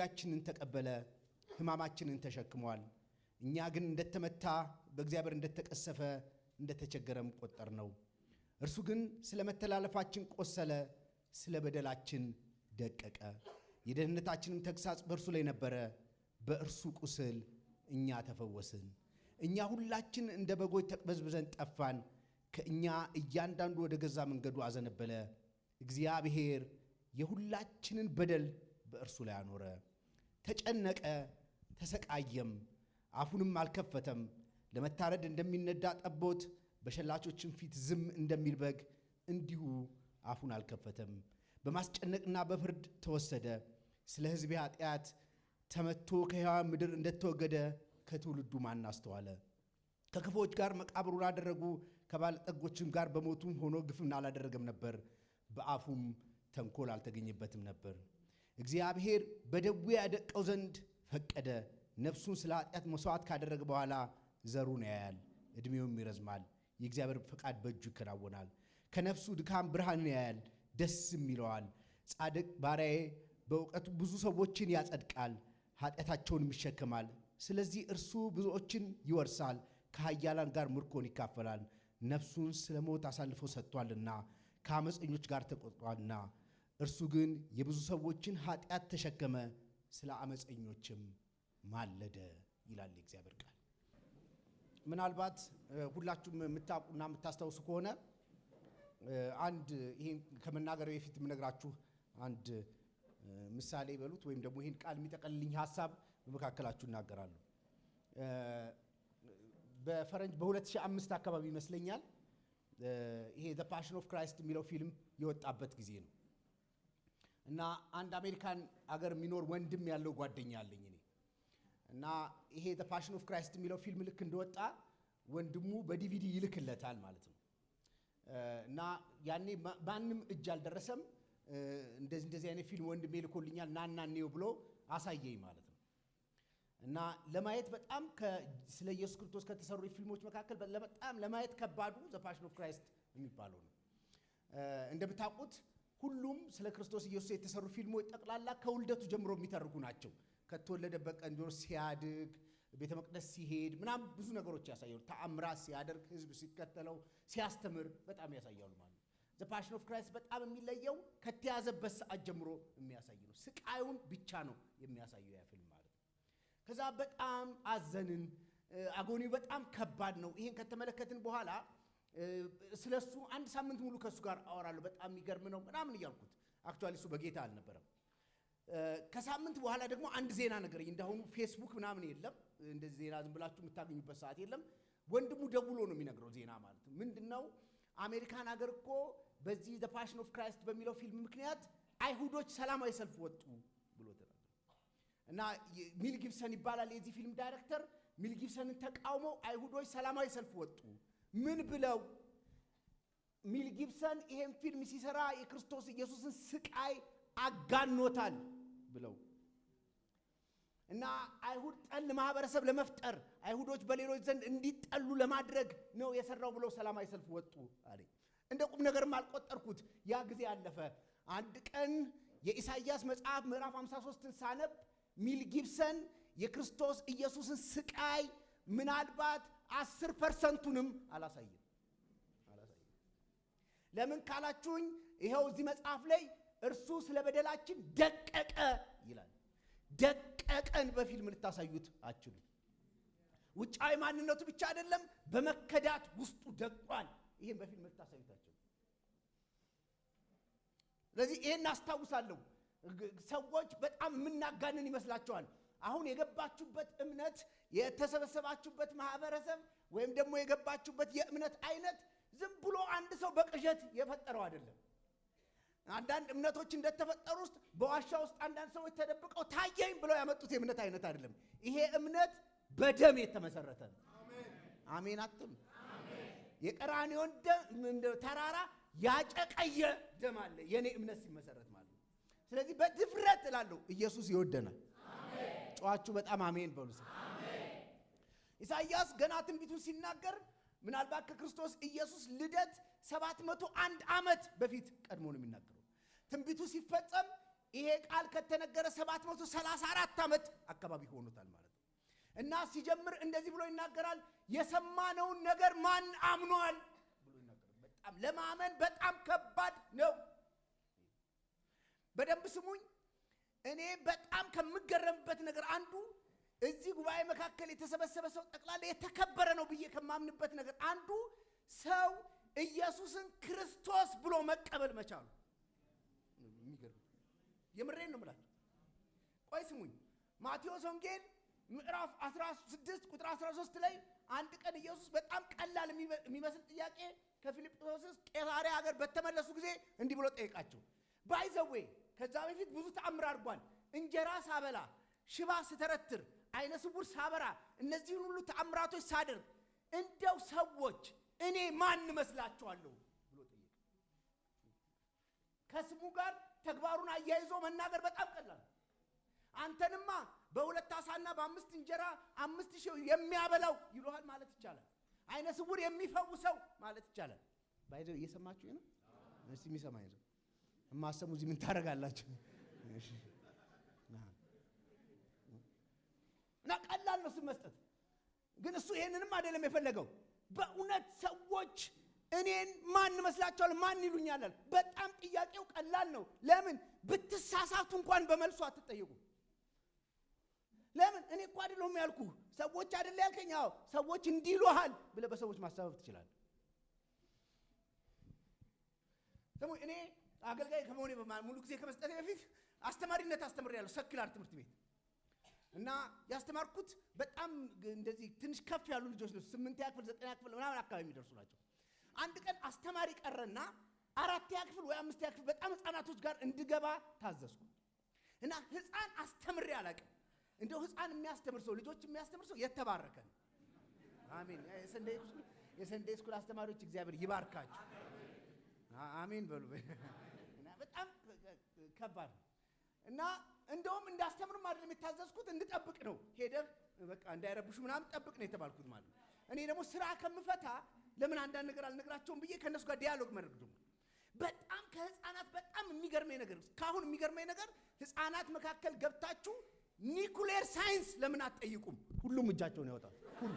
ደዌያችንን ተቀበለ ሕማማችንን ተሸክሟል እኛ ግን እንደተመታ በእግዚአብሔር እንደተቀሰፈ እንደተቸገረም ቆጠርነው እርሱ ግን ስለ መተላለፋችን ቆሰለ ስለ በደላችን ደቀቀ የደህንነታችንም ተግሳጽ በእርሱ ላይ ነበረ በእርሱ ቁስል እኛ ተፈወስን እኛ ሁላችን እንደ በጎች ተቅበዝብዘን ጠፋን ከእኛ እያንዳንዱ ወደ ገዛ መንገዱ አዘነበለ እግዚአብሔር የሁላችንን በደል በእርሱ ላይ አኖረ ተጨነቀ ተሰቃየም አፉንም አልከፈተም ለመታረድ እንደሚነዳ ጠቦት በሸላቾችም ፊት ዝም እንደሚል በግ እንዲሁ አፉን አልከፈተም በማስጨነቅና በፍርድ ተወሰደ ስለ ሕዝቤ ኃጢአት ተመቶ ከሕያዋን ምድር እንደተወገደ ከትውልዱ ማን አስተዋለ ከክፎች ጋር መቃብሩን አደረጉ ከባለጠጎችም ጋር በሞቱም ሆኖ ግፍን አላደረገም ነበር በአፉም ተንኮል አልተገኘበትም ነበር እግዚአብሔር በደዌ ያደቀው ዘንድ ፈቀደ ነፍሱን ስለ ኃጢአት መስዋዕት ካደረገ በኋላ ዘሩን ያያል እድሜውም ይረዝማል የእግዚአብሔር ፈቃድ በእጁ ይከናወናል ከነፍሱ ድካም ብርሃንን ያያል ደስም ይለዋል ጻድቅ ባሪያዬ በእውቀቱ ብዙ ሰዎችን ያጸድቃል ኃጢአታቸውንም ይሸከማል ስለዚህ እርሱ ብዙዎችን ይወርሳል ከኃያላን ጋር ምርኮን ይካፈላል ነፍሱን ስለ ሞት አሳልፎ ሰጥቷልና ከአመፀኞች ጋር ተቆጥቷልና እርሱ ግን የብዙ ሰዎችን ኃጢአት ተሸከመ ስለ አመፀኞችም ማለደ ይላል የእግዚአብሔር ቃል ምናልባት ሁላችሁም የምታውቁና የምታስተውሱ ከሆነ አንድ ይሄን ከመናገር በፊት የምነግራችሁ አንድ ምሳሌ በሉት ወይም ደግሞ ይሄን ቃል የሚጠቀልልኝ ሐሳብ በመካከላችሁ እናገራለሁ በፈረንጅ በ2005 አካባቢ ይመስለኛል ይሄ ዘ ፓሽን ኦፍ ክራይስት የሚለው ፊልም የወጣበት ጊዜ ነው እና አንድ አሜሪካን አገር የሚኖር ወንድም ያለው ጓደኛ አለኝ እኔ እና ይሄ ዘ ፓሽን ኦፍ ክራይስት የሚለው ፊልም ልክ እንደወጣ ወንድሙ በዲቪዲ ይልክለታል ማለት ነው እና ያኔ ማንም እጅ አልደረሰም እንደዚህ አይነት ፊልም ወንድሜ ልኮልኛል ናና ነው ብሎ አሳየኝ ማለት ነው እና ለማየት በጣም ስለ ኢየሱስ ክርስቶስ ከተሰሩ ፊልሞች መካከል በጣም ለማየት ከባዱ ዘ ፓሽን ኦፍ ክራይስት የሚባለው ነው እንደምታውቁት ሁሉም ስለ ክርስቶስ ኢየሱስ የተሰሩ ፊልሞች ጠቅላላ ከውልደቱ ጀምሮ የሚተርኩ ናቸው ከተወለደበት ቀን ጀምሮ ሲያድግ ቤተ መቅደስ ሲሄድ ምናም ብዙ ነገሮች ያሳያሉ ተአምራት ሲያደርግ ህዝብ ሲከተለው ሲያስተምር በጣም ያሳያሉ ማለት ነው ዘ ፓሽን ኦፍ ክራይስት በጣም የሚለየው ከተያዘበት ሰዓት ጀምሮ የሚያሳይ ነው ስቃዩን ብቻ ነው የሚያሳየው ያ ፊልም ማለት ነው ከዛ በጣም አዘንን አጎኒው በጣም ከባድ ነው ይሄን ከተመለከትን በኋላ ስለሱ አንድ ሳምንት ሙሉ ከሱ ጋር አወራለሁ በጣም የሚገርም ነው ምናምን ይያልኩት አክቹአሊ እሱ በጌታ አልነበረም ከሳምንት በኋላ ደግሞ አንድ ዜና ነገር እንደሆኑ ፌስቡክ ምናምን የለም እንደዚህ ዜና ዝም ብላችሁ የምታገኙበት ሰዓት የለም ወንድሙ ደውሎ ነው የሚነግረው ዜና ማለት ነው ምንድነው አሜሪካን ሀገር እኮ በዚህ ዘ ፓሽን ኦፍ ክራይስት በሚለው ፊልም ምክንያት አይሁዶች ሰላማዊ ሰልፍ ወጡ ብሎ ተናገረ እና ሚል ጊብሰን ይባላል የዚህ ፊልም ዳይሬክተር ሚል ጊብሰንን ተቃውሞ አይሁዶች ሰላማዊ ሰልፍ ወጡ ምን ብለው ሚል ጊብሰን ይሄን ፊልም ሲሰራ የክርስቶስ ኢየሱስን ስቃይ አጋኖታል ብለው እና አይሁድ ጠል ማህበረሰብ ለመፍጠር አይሁዶች በሌሎች ዘንድ እንዲጠሉ ለማድረግ ነው የሰራው ብለው ሰላማዊ ሰልፍ ወጡ አለኝ እንደ ቁም ነገርም አልቆጠርኩት ያ ጊዜ አለፈ አንድ ቀን የኢሳይያስ መጽሐፍ ምዕራፍ 53ን ሳነብ ሚል ጊብሰን የክርስቶስ ኢየሱስን ስቃይ ምናልባት 10%ንም አላሳየም ለምን ካላችሁኝ ይሄው እዚህ መጽሐፍ ላይ እርሱ ስለ በደላችን ደቀቀ ይላል ደቀቀን በፊልም ልታሳዩት አችሉ ውጫዊ ማንነቱ ብቻ አይደለም በመከዳት ውስጡ ደቋል ይሄን በፊልም ልታሳዩት አችሉ ስለዚህ ይሄን አስተዋውሳለሁ ሰዎች በጣም ምናጋነን ይመስላችኋል አሁን የገባችሁበት እምነት የተሰበሰባችሁበት ማህበረሰብ ወይም ደግሞ የገባችሁበት የእምነት አይነት ዝም ብሎ አንድ ሰው በቅዠት የፈጠረው አይደለም አንዳንድ እምነቶች እንደተፈጠሩ ውስጥ በዋሻ ውስጥ አንዳንድ ሰዎች ተደብቀው ታየኝ ብለው ያመጡት የእምነት አይነት አይደለም ይሄ እምነት በደም የተመሰረተ ነው አሜን አትም አሜን የቀራንዮን ደም ተራራ ያጨቀየ ደም አለ የኔ እምነት ሲመሰረት ማለት ስለዚህ በድፍረት እላለሁ ኢየሱስ ይወደናል አሜን ጫዋቹ በጣም አሜን በሉስ አሜን ኢሳይያስ ገና ትንቢቱን ሲናገር ምናልባት ከክርስቶስ ኢየሱስ ልደት 701 ዓመት በፊት ቀድሞ ነው የሚናገረው ትንቢቱ ሲፈጸም ይሄ ቃል ከተነገረ 734 ዓመት አካባቢ ሆኖታል ማለት ነው። እና ሲጀምር እንደዚህ ብሎ ይናገራል። የሰማነውን ነገር ማን አምኗል ብሎ ይናገራል። በጣም ለማመን በጣም ከባድ ነው። በደንብ ስሙኝ። እኔ በጣም ከምገረምበት ነገር አንዱ እዚህ ጉባኤ መካከል የተሰበሰበ ሰው ጠቅላላ የተከበረ ነው ብዬ ከማምንበት ነገር አንዱ ሰው ኢየሱስን ክርስቶስ ብሎ መቀበል መቻሉ። የሚገርም የምሬን ነው የምላችሁ። ቆይ ስሙኝ። ማቴዎስ ወንጌል ምዕራፍ 16 ቁጥር 13 ላይ አንድ ቀን ኢየሱስ በጣም ቀላል የሚመስል ጥያቄ ከፊልጵስዩስ ቄሳርያ ሀገር በተመለሱ ጊዜ እንዲህ ብሎ ጠየቃቸው። ባይዘዌ ከዛ በፊት ብዙ ተአምር አድርጓል። እንጀራ ሳበላ፣ ሽባ ስተረትር፣ አይነ ስውር ሳበራ፣ እነዚህን ሁሉ ተአምራቶች ሳደርግ እንደው ሰዎች እኔ ማን መስላችኋለሁ ብሎ ጠየቀ። ከስሙ ጋር ተግባሩን አያይዞ መናገር በጣም ቀላል። አንተንማ በሁለት ዓሣና በአምስት እንጀራ 5,000 የሚያበላው ይሏል ማለት ይቻላል። አይነ ስውር የሚፈውሰው ማለት ይቻላል። ባይዘው እየሰማችሁ ነው? እስቲ የሚሰማኝ ነው እማሰሙ እዚህ ምን ታረጋላችሁ? እሺ እና ቀላል ነው መስጠት። ግን እሱ ይሄንንም አይደለም የፈለገው። በእውነት ሰዎች እኔን ማን መስላችኋል? ማን ይሉኛል? በጣም ጥያቄው ቀላል ነው። ለምን ብትሳሳቱ እንኳን በመልሱ አትጠየቁ? ለምን እኔ እኮ አይደለሁም ያልኩ ሰዎች አይደለ ያልከኝ? አዎ ሰዎች እንዲሉሃል ብለህ በሰዎች ማሳበብ ትችላለህ። ደግሞ እኔ አገልጋይ ከመሆኔ ሙሉ ጊዜ ከመስጠቴ በፊት አስተማሪነት አስተምሬያለሁ ሰክላር ትምህርት ቤት እና ያስተማርኩት በጣም እንደዚህ ትንሽ ከፍ ያሉ ልጆች ነው። 8ኛ ክፍል 9ኛ ክፍል ምናምን አካባቢ የሚደርሱ ናቸው። አንድ ቀን አስተማሪ ቀረና 4ኛ ክፍል ወይ 5ኛ ክፍል በጣም ህፃናቶች ጋር እንድገባ ታዘዝኩ እና ህፃን አስተምሬ አላውቅም። እንደው ህፃን የሚያስተምር ሰው ልጆች የሚያስተምር ሰው የተባረከ ነው። አሜን። የሰንዴ ስኩል አስተማሪዎች እግዚአብሔር ይባርካችሁ። አሜን በሉ። እና በጣም ከባድ እና እንደውም እንዳስተምር ማለት የታዘዝኩት እንድጠብቅ ነው። ሄደህ በቃ እንዳይረብሹ ምናምን ጠብቅ ነው የተባልኩት ማለት ነው። እኔ ደግሞ ስራ ከምፈታ ለምን አንዳንድ ነገር አልነግራቸውም ብዬ ከነሱ ጋር ዲያሎግ ማድረግ ጀመርኩ። በጣም ከህፃናት በጣም የሚገርመኝ ነገር ካሁን የሚገርመኝ ነገር ህፃናት መካከል ገብታችሁ ኒኩሌር ሳይንስ ለምን አትጠይቁም? ሁሉም እጃቸውን ያወጣሉ። ሁሉ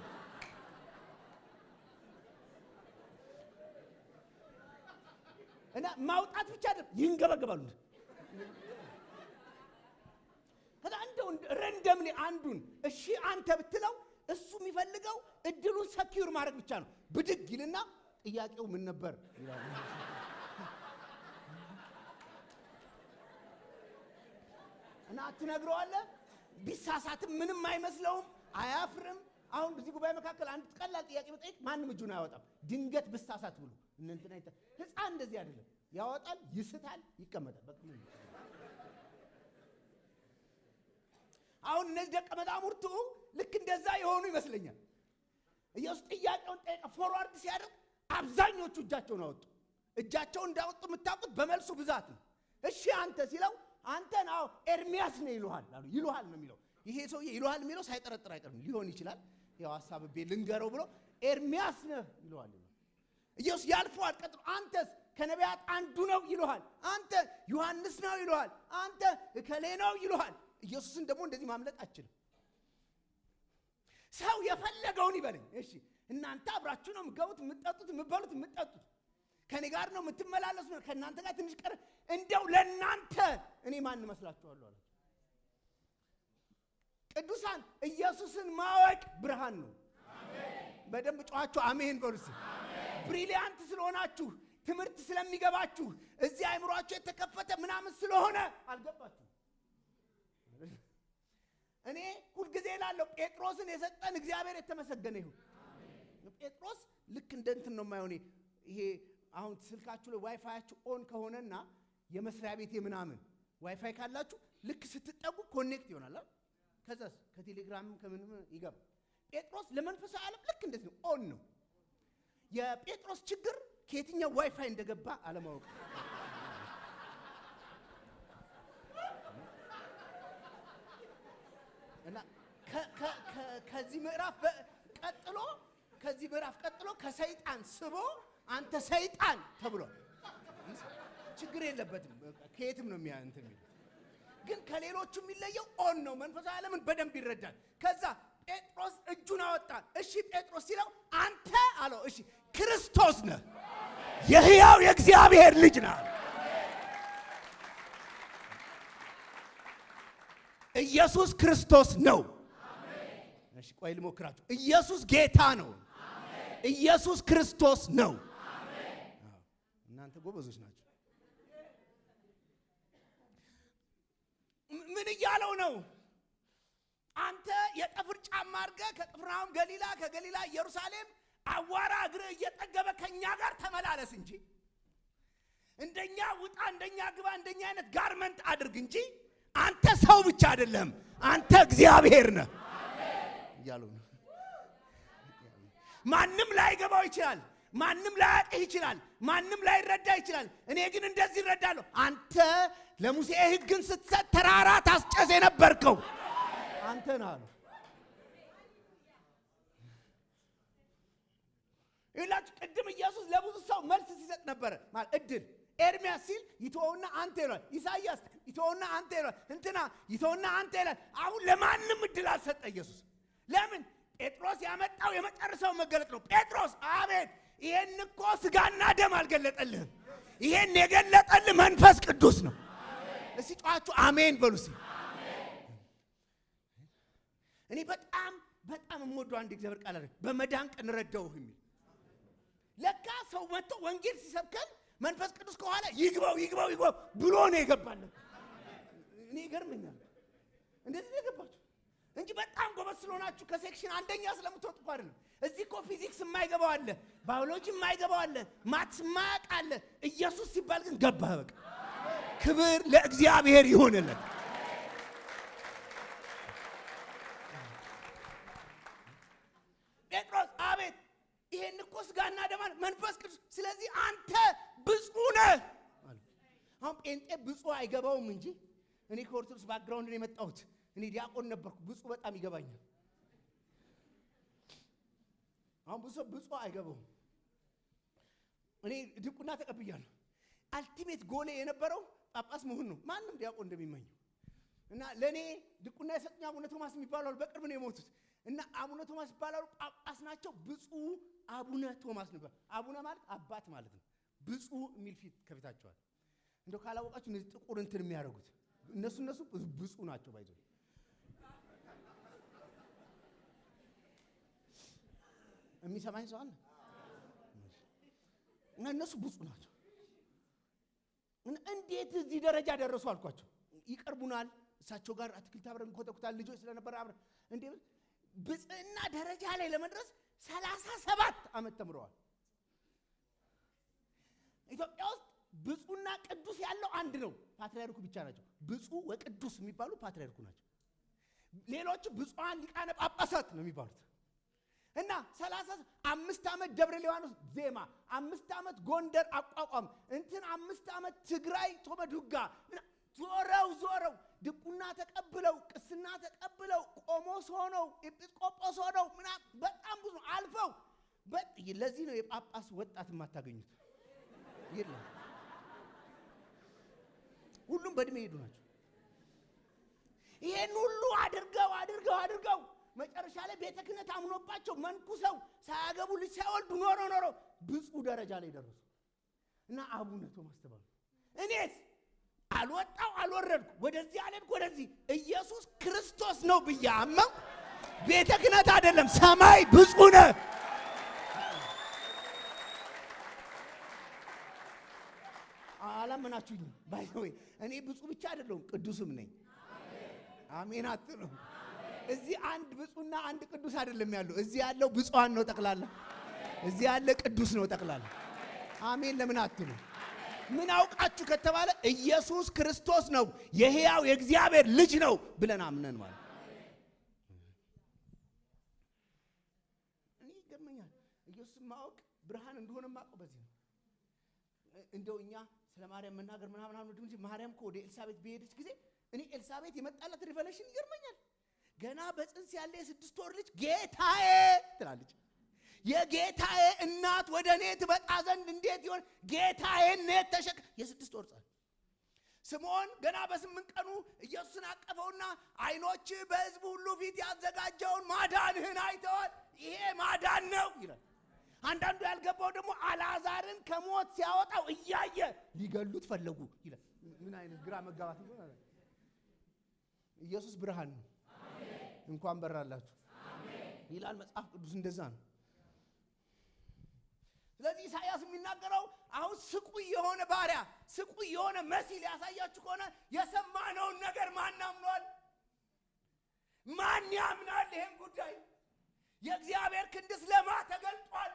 እና ማውጣት ብቻ አይደለም ይንገበገባሉ። ከዛ እንደው ረንደምሊ አንዱን እሺ አንተ ብትለው እሱ የሚፈልገው እድሉን ሰኪዩር ማድረግ ብቻ ነው። ብድግ ይልና ጥያቄው ምን ነበር ይላል። እና ትነግረዋለህ። ቢሳሳትም ምንም አይመስለውም፣ አያፍርም። አሁን በዚህ ጉባኤ መካከል አንድ ቀላል ጥያቄ ብጠይቅ ማንም እጁን አያወጣም። ድንገት ብሳሳት ብሎ እንንትና ህፃን እንደዚህ አይደለም። ያወጣል፣ ይስታል፣ ይቀመጣል። በቃ አሁን እነዚህ ደቀ መዛሙርቱ ልክ እንደዛ የሆኑ ይመስለኛል። ኢየሱስ ጥያቄውን ጠየቀ። ፎርዋርድ ሲያደርግ አብዛኞቹ እጃቸውን አወጡ። እጃቸውን እንዳወጡ የምታውቁት በመልሱ ብዛት ነው። እሺ አንተ ሲለው አንተን አዎ ኤርሚያስ ነው ይሉሃል አሉ። ይሉሃል ነው የሚለው። ይሄ ሰውዬ ይሉሃል የሚለው ሳይጠረጥር አይቀርም። ሊሆን ይችላል ያው ሐሳብቤ ልንገረው ብሎ ኤርሚያስ ነው ይሉሃል። ኢየሱስ ያልፈዋል። ቀጥሎ አንተስ ከነቢያት አንዱ ነው ይሉሃል። አንተ ዮሐንስ ነው ይሉሃል። አንተ እከሌ ነው ይሉሃል። ኢየሱስን ደግሞ እንደዚህ ማምለጥ አትችልም። ሰው የፈለገውን ይበለኝ። እሺ እናንተ አብራችሁ ነው የምትገቡት፣ የምትጠጡት፣ የምትበሉት፣ የምትጠጡት ከኔ ጋር ነው የምትመላለሱ፣ ከእናንተ ጋር ትንሽ ቀር እንደው ለእናንተ እኔ ማን መስላችኋለሁ አለ። ቅዱሳን ኢየሱስን ማወቅ ብርሃን ነው። በደንብ ጮኻችሁ አሜን በሉስ። ብሪሊያንት ስለሆናችሁ ትምህርት ስለሚገባችሁ እዚህ አይምሯችሁ የተከፈተ ምናምን ስለሆነ አልገባችሁ። እኔ ሁልጊዜ እላለሁ ጴጥሮስን የሰጠን እግዚአብሔር የተመሰገነ ይሁን። ጴጥሮስ ልክ እንደ እንትን ነው የማይሆን። ይሄ አሁን ስልካችሁ ላይ ዋይፋያችሁ ኦን ከሆነና የመስሪያ ቤት ምናምን ዋይፋይ ካላችሁ ልክ ስትጠጉ ኮኔክት ይሆናል። ከዛስ ከቴሌግራም ከምንም ይገባ። ጴጥሮስ ለመንፈሳዊ ዓለም ልክ እንደዚህ ነው፣ ኦን ነው። የጴጥሮስ ችግር ከየትኛው ዋይፋይ እንደገባ አለማወቅ። እና ከዚህ ምዕራፍ ቀጥሎ ከሰይጣን ስቦ አንተ ሰይጣን ተብሏል። ችግር የለበትም። ከየትም ነው እንትን የሚለው ግን ከሌሎቹ የሚለየው ኦን ነው። መንፈሳዊ ዓለምን በደንብ ይረዳል። ከዛ ጴጥሮስ እጁን አወጣ። እሺ ጴጥሮስ ሲለው አንተ አለው እሺ ክርስቶስ ነህ፣ የሕያው የእግዚአብሔር ልጅ ነህ። ኢየሱስ ክርስቶስ ነው። አሜን። እሺ ቆይ ልሞክራችሁ። ኢየሱስ ጌታ ነው። አሜን። ኢየሱስ ክርስቶስ ነው። አሜን። እናንተ ጎበዞች ናችሁ። ምን እያለው ነው? አንተ የጠፍር ጫማ አድርገህ ከቅፍርናሆም ገሊላ፣ ከገሊላ ኢየሩሳሌም አዋራ እግርህ እየጠገበ ከኛ ጋር ተመላለስ እንጂ እንደኛ ውጣ፣ እንደኛ ግባ፣ እንደኛ አይነት ጋርመንት አድርግ እንጂ አንተ ሰው ብቻ አይደለም፣ አንተ እግዚአብሔር ነህ እያለው ነው። ማንም ላይገባው ይችላል፣ ማንም ላያውቅህ ይችላል፣ ማንም ላይረዳ ይችላል። እኔ ግን እንደዚህ እረዳለሁ። አንተ ለሙሴ ሕግን ስትሰጥ ተራራ ታስጨስ የነበርከው አንተ ነህ አሉ። ይላችሁ ቅድም ኢየሱስ ለብዙ ሰው መልስ ሲሰጥ ነበር ማለት እድል ኤርሚያስ ሲል ይተውና አንተ ይላል፣ ኢሳይያስ ይተውና አንተ ይላል፣ እንትና ይተውና አንተ ይላል። አሁን ለማንም እድል አልሰጠ ኢየሱስ። ለምን? ጴጥሮስ ያመጣው የመጨረሻው መገለጥ ነው። ጴጥሮስ አቤት፣ ይሄን እኮ ስጋና ደም አልገለጠልህም፣ ይሄን የገለጠልህ መንፈስ ቅዱስ ነው። እስቲ ጫዋቹ አሜን በሉ እስቲ። እኔ በጣም የምወደው አንድ እግዚአብሔር ቃል አለ፣ በመዳን ቀን ረዳውህ የሚል። ለካ ሰው መጥቶ ወንጌል ሲሰብከን መንፈስ ቅዱስ ከኋላ ይግባው ብሎ ነው የገባለት። እኔ ይገርመኛል እንደዚህ የገባችሁ እንጂ በጣም ጎበዝ ስለሆናችሁ ከሴክሽን አንደኛ ስለምትወጡ እኮ አይደለም። እዚህ እኮ ፊዚክስ የማይገባው አለ፣ ባዮሎጂ የማይገባው አለ፣ ማትስ የማያውቅ አለ። ኢየሱስ ሲባል ግን ገባህ። በቃ ክብር ለእግዚአብሔር ይሁንለት። ጴጥሮስ አቤት፣ ይሄን እኮ ስጋና ደም መንፈስ ቅዱስ፣ ስለዚህ አንተ ብፁዕ ነህ። አሁን ጴንጤ ብፁዕ አይገባውም እንጂ እኔ ከኦርቶዶክስ ባክግራውንድ ነው የመጣሁት። እኔ ዲያቆን ነበርኩ። ብፁዕ በጣም ይገባኛል። አሁን ብዙ ብፁዕ አይገባውም። እኔ ድቁና ተቀብያለሁ። አልቲሜት ጎሌ የነበረው ጳጳስ መሆን ነው፣ ማንም ዲያቆን እንደሚመኘው። እና ለኔ ድቁና የሰጡኝ አቡነ ቶማስ የሚባሉ በቅርብ ነው የሞቱት። እና አቡነ ቶማስ ይባላሉ፣ ጳጳስ ናቸው። ብፁዕ አቡነ ቶማስ ነበር። አቡነ ማለት አባት ማለት ነው። ብፁዕ የሚል ፊት ከፊታቸዋል። እንደው ካላወቃችሁ እነዚህ ጥቁር እንትን የሚያደርጉት እነሱ ብፁዕ ናቸው። ባይዘው የሚሰማኝ ሰው አለ? እና እነሱ ብፁዕ ናቸው። እንዴት እዚህ ደረጃ ደረሱ አልኳቸው። ይቀርቡናል፣ እሳቸው ጋር አትክልት አብረን እንኮተኩታል። ልጆች ስለነበር አብረን እንዴ ብፅዕና ደረጃ ላይ ለመድረስ 37 ዓመት ተምረዋል። ኢትዮጵያ ውስጥ ብፁዕና ቅዱስ ያለው አንድ ነው፣ ፓትርያርኩ ብቻ ናቸው። ብፁዕ ወቅዱስ የሚባሉ ፓትርያርኩ ናቸው። ሌሎቹ ብፁዓን ሊቃነ ጳጳሳት ነው የሚባሉት። እና 35 ዓመት ደብረ ሊባኖስ ዜማ፣ 5 ዓመት ጎንደር አቋቋም፣ እንትን 5 ዓመት ትግራይ ቶመዱጋ ዞረው ድቁና ተቀብለው ቅስና ተቀብለው ቆሞስ ሆነው ኤጲስቆጶስ ሆነው ምናምን በጣም ብዙ አልፈው ለዚህ ነው የጳጳስ ወጣት የማታገኙት የለም። ሁሉም በእድሜ ሄዱ ናቸው። ይሄን ሁሉ አድርገው መጨረሻ ላይ ቤተ ክህነት አምኖባቸው መንኩሰው ሳያገቡ ልጅ ሳይወልዱ ኖሮ ብፁዕ ደረጃ ላይ ደረሱ። እና አቡነ ቶማስ ተባሉ። እኔስ አልወጣው አልወረድኩ፣ ወደዚህ አለድኩ ወደዚህ። ኢየሱስ ክርስቶስ ነው ብዬ አመንኩ። ቤተ ክህነት አይደለም ሰማይ ብፁዕ ነህ። አላመናችሁኝም? ባይሆይ እኔ ብፁዕ ብቻ አይደለሁም ቅዱስም ነኝ። አሜን አትሉ? እዚህ አንድ ብፁዕና አንድ ቅዱስ አይደለም ያለው። እዚህ ያለው ብፁዓን ነው ጠቅላላ። እዚህ ያለ ቅዱስ ነው ጠቅላላ። አሜን ለምን አትሉ? ምን አውቃችሁ ከተባለ ኢየሱስ ክርስቶስ ነው የሕያው የእግዚአብሔር ልጅ ነው ብለን አምነን ማለት። እኔ ይገርመኛል ኢየሱስ ማወቅ ብርሃን እንደሆነ ማወቅ በዚህ ነው። እንደው እኛ ስለ ማርያም መናገር ምናምን እንጂ ማርያም እኮ ወደ ኤልሳቤጥ በሄደች ጊዜ እኔ ኤልሳቤጥ የመጣላት ሪቨሌሽን ይገርመኛል። ገና በጽንስ ያለ የ6 ወር ልጅ ጌታዬ ትላለች። የጌታዬ እናት ወደ እኔ ትመጣ ዘንድ እንዴት ይሆን? ጌታዬን ተሸከ የ6 ወር ጻል ስምዖን ገና በ8 ቀኑ ኢየሱስን አቀፈውና አይኖች በሕዝብ ሁሉ ፊት ያዘጋጀውን ማዳንህን አይተዋል፣ ይሄ ማዳን ነው ይላል። አንዳንዱ ያልገባው ደግሞ አልዓዛርን ከሞት ሲያወጣው እያየ ሊገሉት ፈለጉ ይላል። ምን አይነት ግራ መጋባት ነው? ኢየሱስ ብርሃን ነው። አሜን። እንኳን በራላችሁ አሜን ይላል መጽሐፍ ቅዱስ። እንደዛ ነው። ስለዚህ ኢሳይያስ የሚናገረው አሁን ስቁይ የሆነ ባሪያ ስቁይ የሆነ መሲል ያሳያችሁ ከሆነ የሰማነውን ነገር ማን አምኗል? ማን ያምናል? ይሄን ጉዳይ የእግዚአብሔር ክንድስ ለማ ተገልጧል?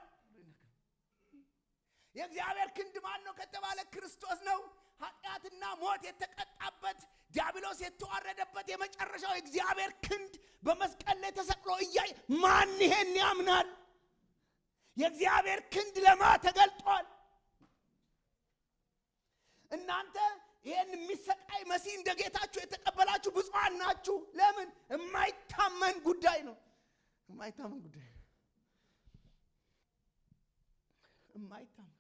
የእግዚአብሔር ክንድ ማን ነው ከተባለ ክርስቶስ ነው። ኃጢአትና ሞት የተቀጣበት ዲያብሎስ የተዋረደበት የመጨረሻው የእግዚአብሔር ክንድ በመስቀል ላይ ተሰቅሎ እያየ ማን ይሄን ያምናል? የእግዚአብሔር ክንድ ለማ ተገልጧል? እናንተ ይሄን የሚሰቃይ መሲህ እንደ ጌታችሁ የተቀበላችሁ ብፁዓን ናችሁ። ለምን? የማይታመን ጉዳይ ነው። የማይታመን ጉዳይ የማይታመን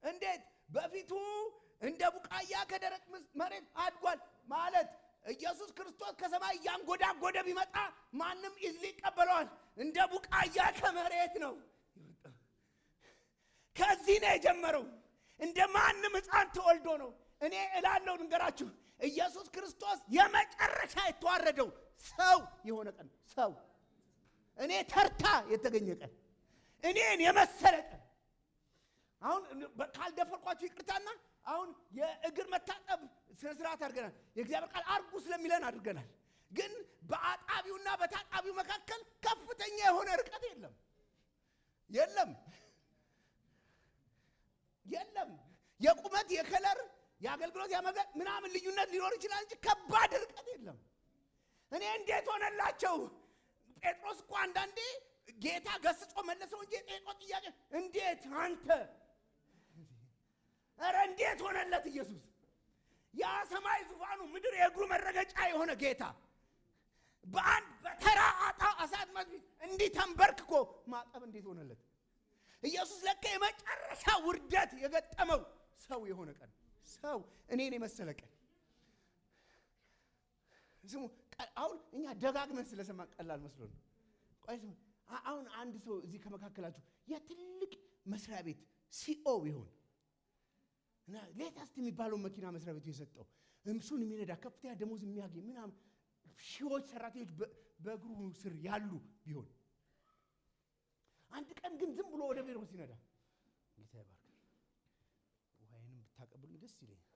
እንዴት በፊቱ እንደ ቡቃያ ከደረቅ መሬት አድጓል ማለት ኢየሱስ ክርስቶስ ከሰማይ ያንጎዳጎደ ቢመጣ ማንም ኢዝሊ ይቀበለዋል። እንደ ቡቃያ ከመሬት ነው የወጣው። ከዚህ ነው የጀመረው። እንደ ማንም ሕፃን ተወልዶ ነው። እኔ እላለሁ ንገራችሁ፣ ኢየሱስ ክርስቶስ የመጨረሻ የተዋረደው ሰው የሆነ ቀን፣ ሰው እኔ ተርታ የተገኘ ቀን፣ እኔን የመሰለ ቀን። አሁን ካልደፈርኳችሁ ይቅርታና አሁን የእግር መታጠብ ስነ ስርዓት አድርገናል። የእግዚአብሔር ቃል አርጉ ስለሚለን አድርገናል። ግን በአጣቢውና በታጣቢው መካከል ከፍተኛ የሆነ ርቀት የለም። የቁመት የከለር የአገልግሎት ያመገጥ ምናምን ልዩነት ሊኖር ይችላል እንጂ ከባድ ርቀት የለም። እኔ እንዴት ሆነላቸው? ጴጥሮስ እኮ አንዳንዴ ጌታ ገስጾ መለሰው እንጂ ጴጥሮስ ጥያቄ እንዴት አንተ አረ እንዴት ሆነለት ኢየሱስ? ያ ሰማይ ዙፋኑ ምድር የእግሩ መረገጫ የሆነ ጌታ በአንድ በተራ እሳት መስፊት እንዲህ ተንበርክኮ ማጠብ እንዴት ሆነለት? ኢየሱስ ለካ የመጨረሻ ውርደት የገጠመው ሰው የሆነ ቀን፣ ሰው እኔን የመሰለ ቀን። ስሙ፣ አሁን እኛ ደጋግመን ስለሰማን ቀላል መስሎን ነው። ቆይ ስሙ፣ አሁን አንድ ሰው እዚህ ከመካከላችሁ የትልቅ መስሪያ ቤት ሲኦ ቢሆን እና ሌታስት የሚባለው መኪና መስሪያ ቤቱ የሰጠው እምሱን የሚነዳ ከፍተኛ ደሞዝ የሚያገኝ ምናምን ሺዎች ሰራተኞች በእግሩ ስር ያሉ ቢሆን አንድ ቀን ግን ዝም ብሎ ወደ ቢሮ ሲነዳ ጌታ ይባርክ፣ ውሃዬንም ብታቀብሉኝ ደስ ይለኛል።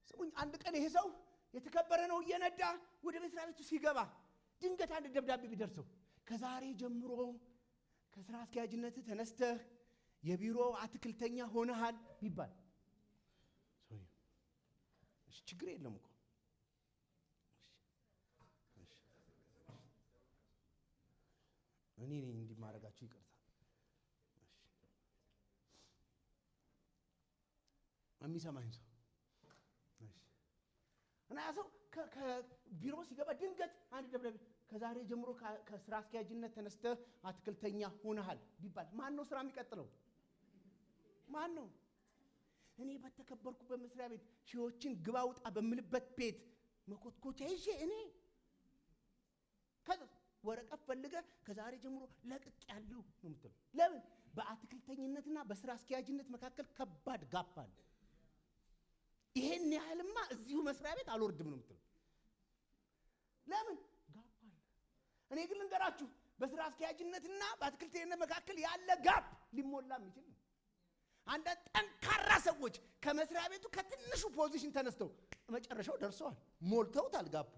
ስሙኝ፣ አንድ ቀን ይሄ ሰው የተከበረ ነው እየነዳ ወደ መስሪያ ቤቱ ሲገባ ድንገት አንድ ደብዳቤ ቢደርሰው ከዛሬ ጀምሮ ከስራ አስኪያጅነት ተነስተህ የቢሮ አትክልተኛ ሆነሃል ቢባል እሺ፣ ችግር የለም እኮ እኔ ነኝ እንዲህ ማድረጋችሁ ይቅርታ። የሚሰማኝ ሰው እና ያ ሰው ከቢሮ ሲገባ ድንገት አንድ ደብዳቤ ከዛሬ ጀምሮ ከስራ አስኪያጅነት ተነስተህ አትክልተኛ ሆነሃል ቢባል ማን ነው ስራ የሚቀጥለው? ማን ነው? እኔ በተከበርኩበት መስሪያ ቤት ሺዎችን ግባ ውጣ በምልበት ቤት መኮትኮቻ ይዤ እኔ ወረቀት ፈልገ ከዛሬ ጀምሮ ለቅቅ ያለው ነው የምትለው። ለምን? በአትክልተኝነትና በስራ አስኪያጅነት መካከል ከባድ ጋፕ አለ። ይሄን ያህልማ እዚሁ መስሪያ ቤት አልወርድም ነው የምትለው። ለምን? ጋፕ አለ። እኔ ግን ልንገራችሁ፣ በስራ አስኪያጅነትና በአትክልተኝነት መካከል ያለ ጋፕ ሊሞላ የሚችል ነው። አንዳንድ ጠንካራ ሰዎች ከመስሪያ ቤቱ ከትንሹ ፖዚሽን ተነስተው መጨረሻው ደርሰዋል፣ ሞልተውታል ጋፑ።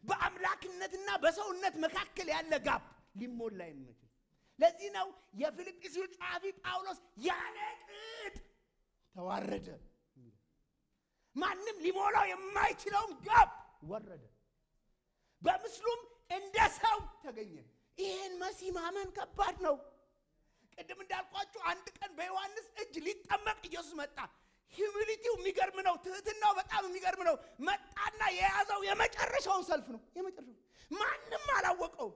በአምላክነትና በሰውነት መካከል ያለ ጋፕ ሊሞላ የሚችል። ለዚህ ነው የፊልጵስዩስ ጸሐፊ ጳውሎስ ያለ ቅጥ ተዋረደ። ማንም ሊሞላው የማይችለውን ጋፕ ወረደ፣ በምስሉም እንደ ሰው ተገኘ። ይሄን መሲህ ማመን ከባድ ነው። ቅድም እንዳልኳችሁ አንድ ቀን በዮሐንስ እጅ ሊጠመቅ ኢየሱስ መጣ። ሂዩሚሊቲው የሚገርም ነው። ትህትናው በጣም የሚገርም ነው። መጣና የያዘው የመጨረሻውን ሰልፍ ነው። የመጨረሻው ማንም አላወቀው።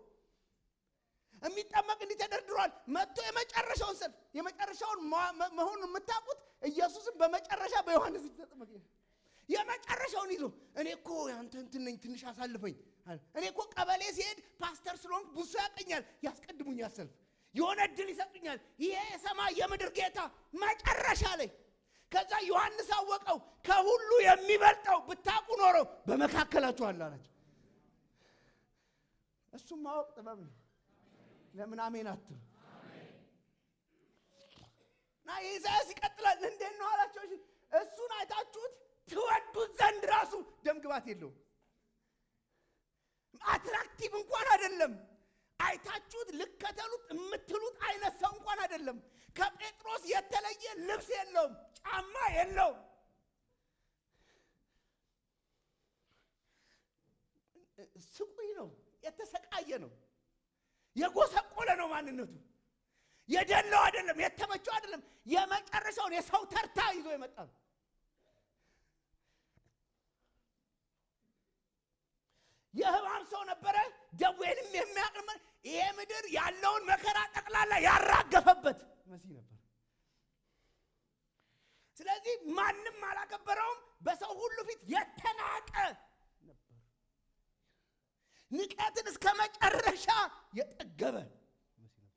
የሚጠመቅ እንዲህ ተደርድሯል። መጥቶ የመጨረሻውን ሰልፍ የመጨረሻውን መሆኑን የምታውቁት ኢየሱስን በመጨረሻ በዮሐንስ ተጠመቀ። የመጨረሻውን ይዞ እኔ እኮ ያንተ እንትን ነኝ ትንሽ አሳልፈኝ። እኔ እኮ ቀበሌ ሲሄድ ፓስተር ስለሆንኩ ብዙ ያቀኛል፣ ያስቀድሙኛል፣ ሰልፍ የሆነ እድል ይሰጡኛል። ይሄ የሰማይ የምድር ጌታ መጨረሻ ላይ ከዛ ዮሐንስ አወቀው። ከሁሉ የሚበልጠው ብታውቁ ኖሮ በመካከላችሁ አለ አላቸው። እሱም ማወቅ ጥበብ ነው። ለምን አሜን አትሉ? ና ኢሳይያስ ይቀጥላል። እንዴት ነው አላቸው። እሱን አይታችሁት ትወዱት ዘንድ ራሱ ደም ግባት የለውም። አትራክቲቭ እንኳን አይደለም። አይታችሁት ልከተሉት የምትሉት አይነት ሰው እንኳን አይደለም። ከጴጥሮስ የተለየ ልብስ የለውም፣ ጫማ የለውም። ስቁይ ነው፣ የተሰቃየ ነው፣ የጎሰቆለ ነው ማንነቱ። የደለው አይደለም፣ የተመቸው አይደለም። የመጨረሻውን የሰው ተርታ ይዞ የመጣ ነው። የሕማም ሰው ነበረ፣ ደዌንም የሚያቅም ይሄ ምድር ያለውን መከራ ጠቅላላ ያራገፈበት መሲህ ነበር። ስለዚህ ማንም አላከበረውም። በሰው ሁሉ ፊት የተናቀ ነበር። ንቀትን እስከ መጨረሻ የጠገበ መሲህ ነበር።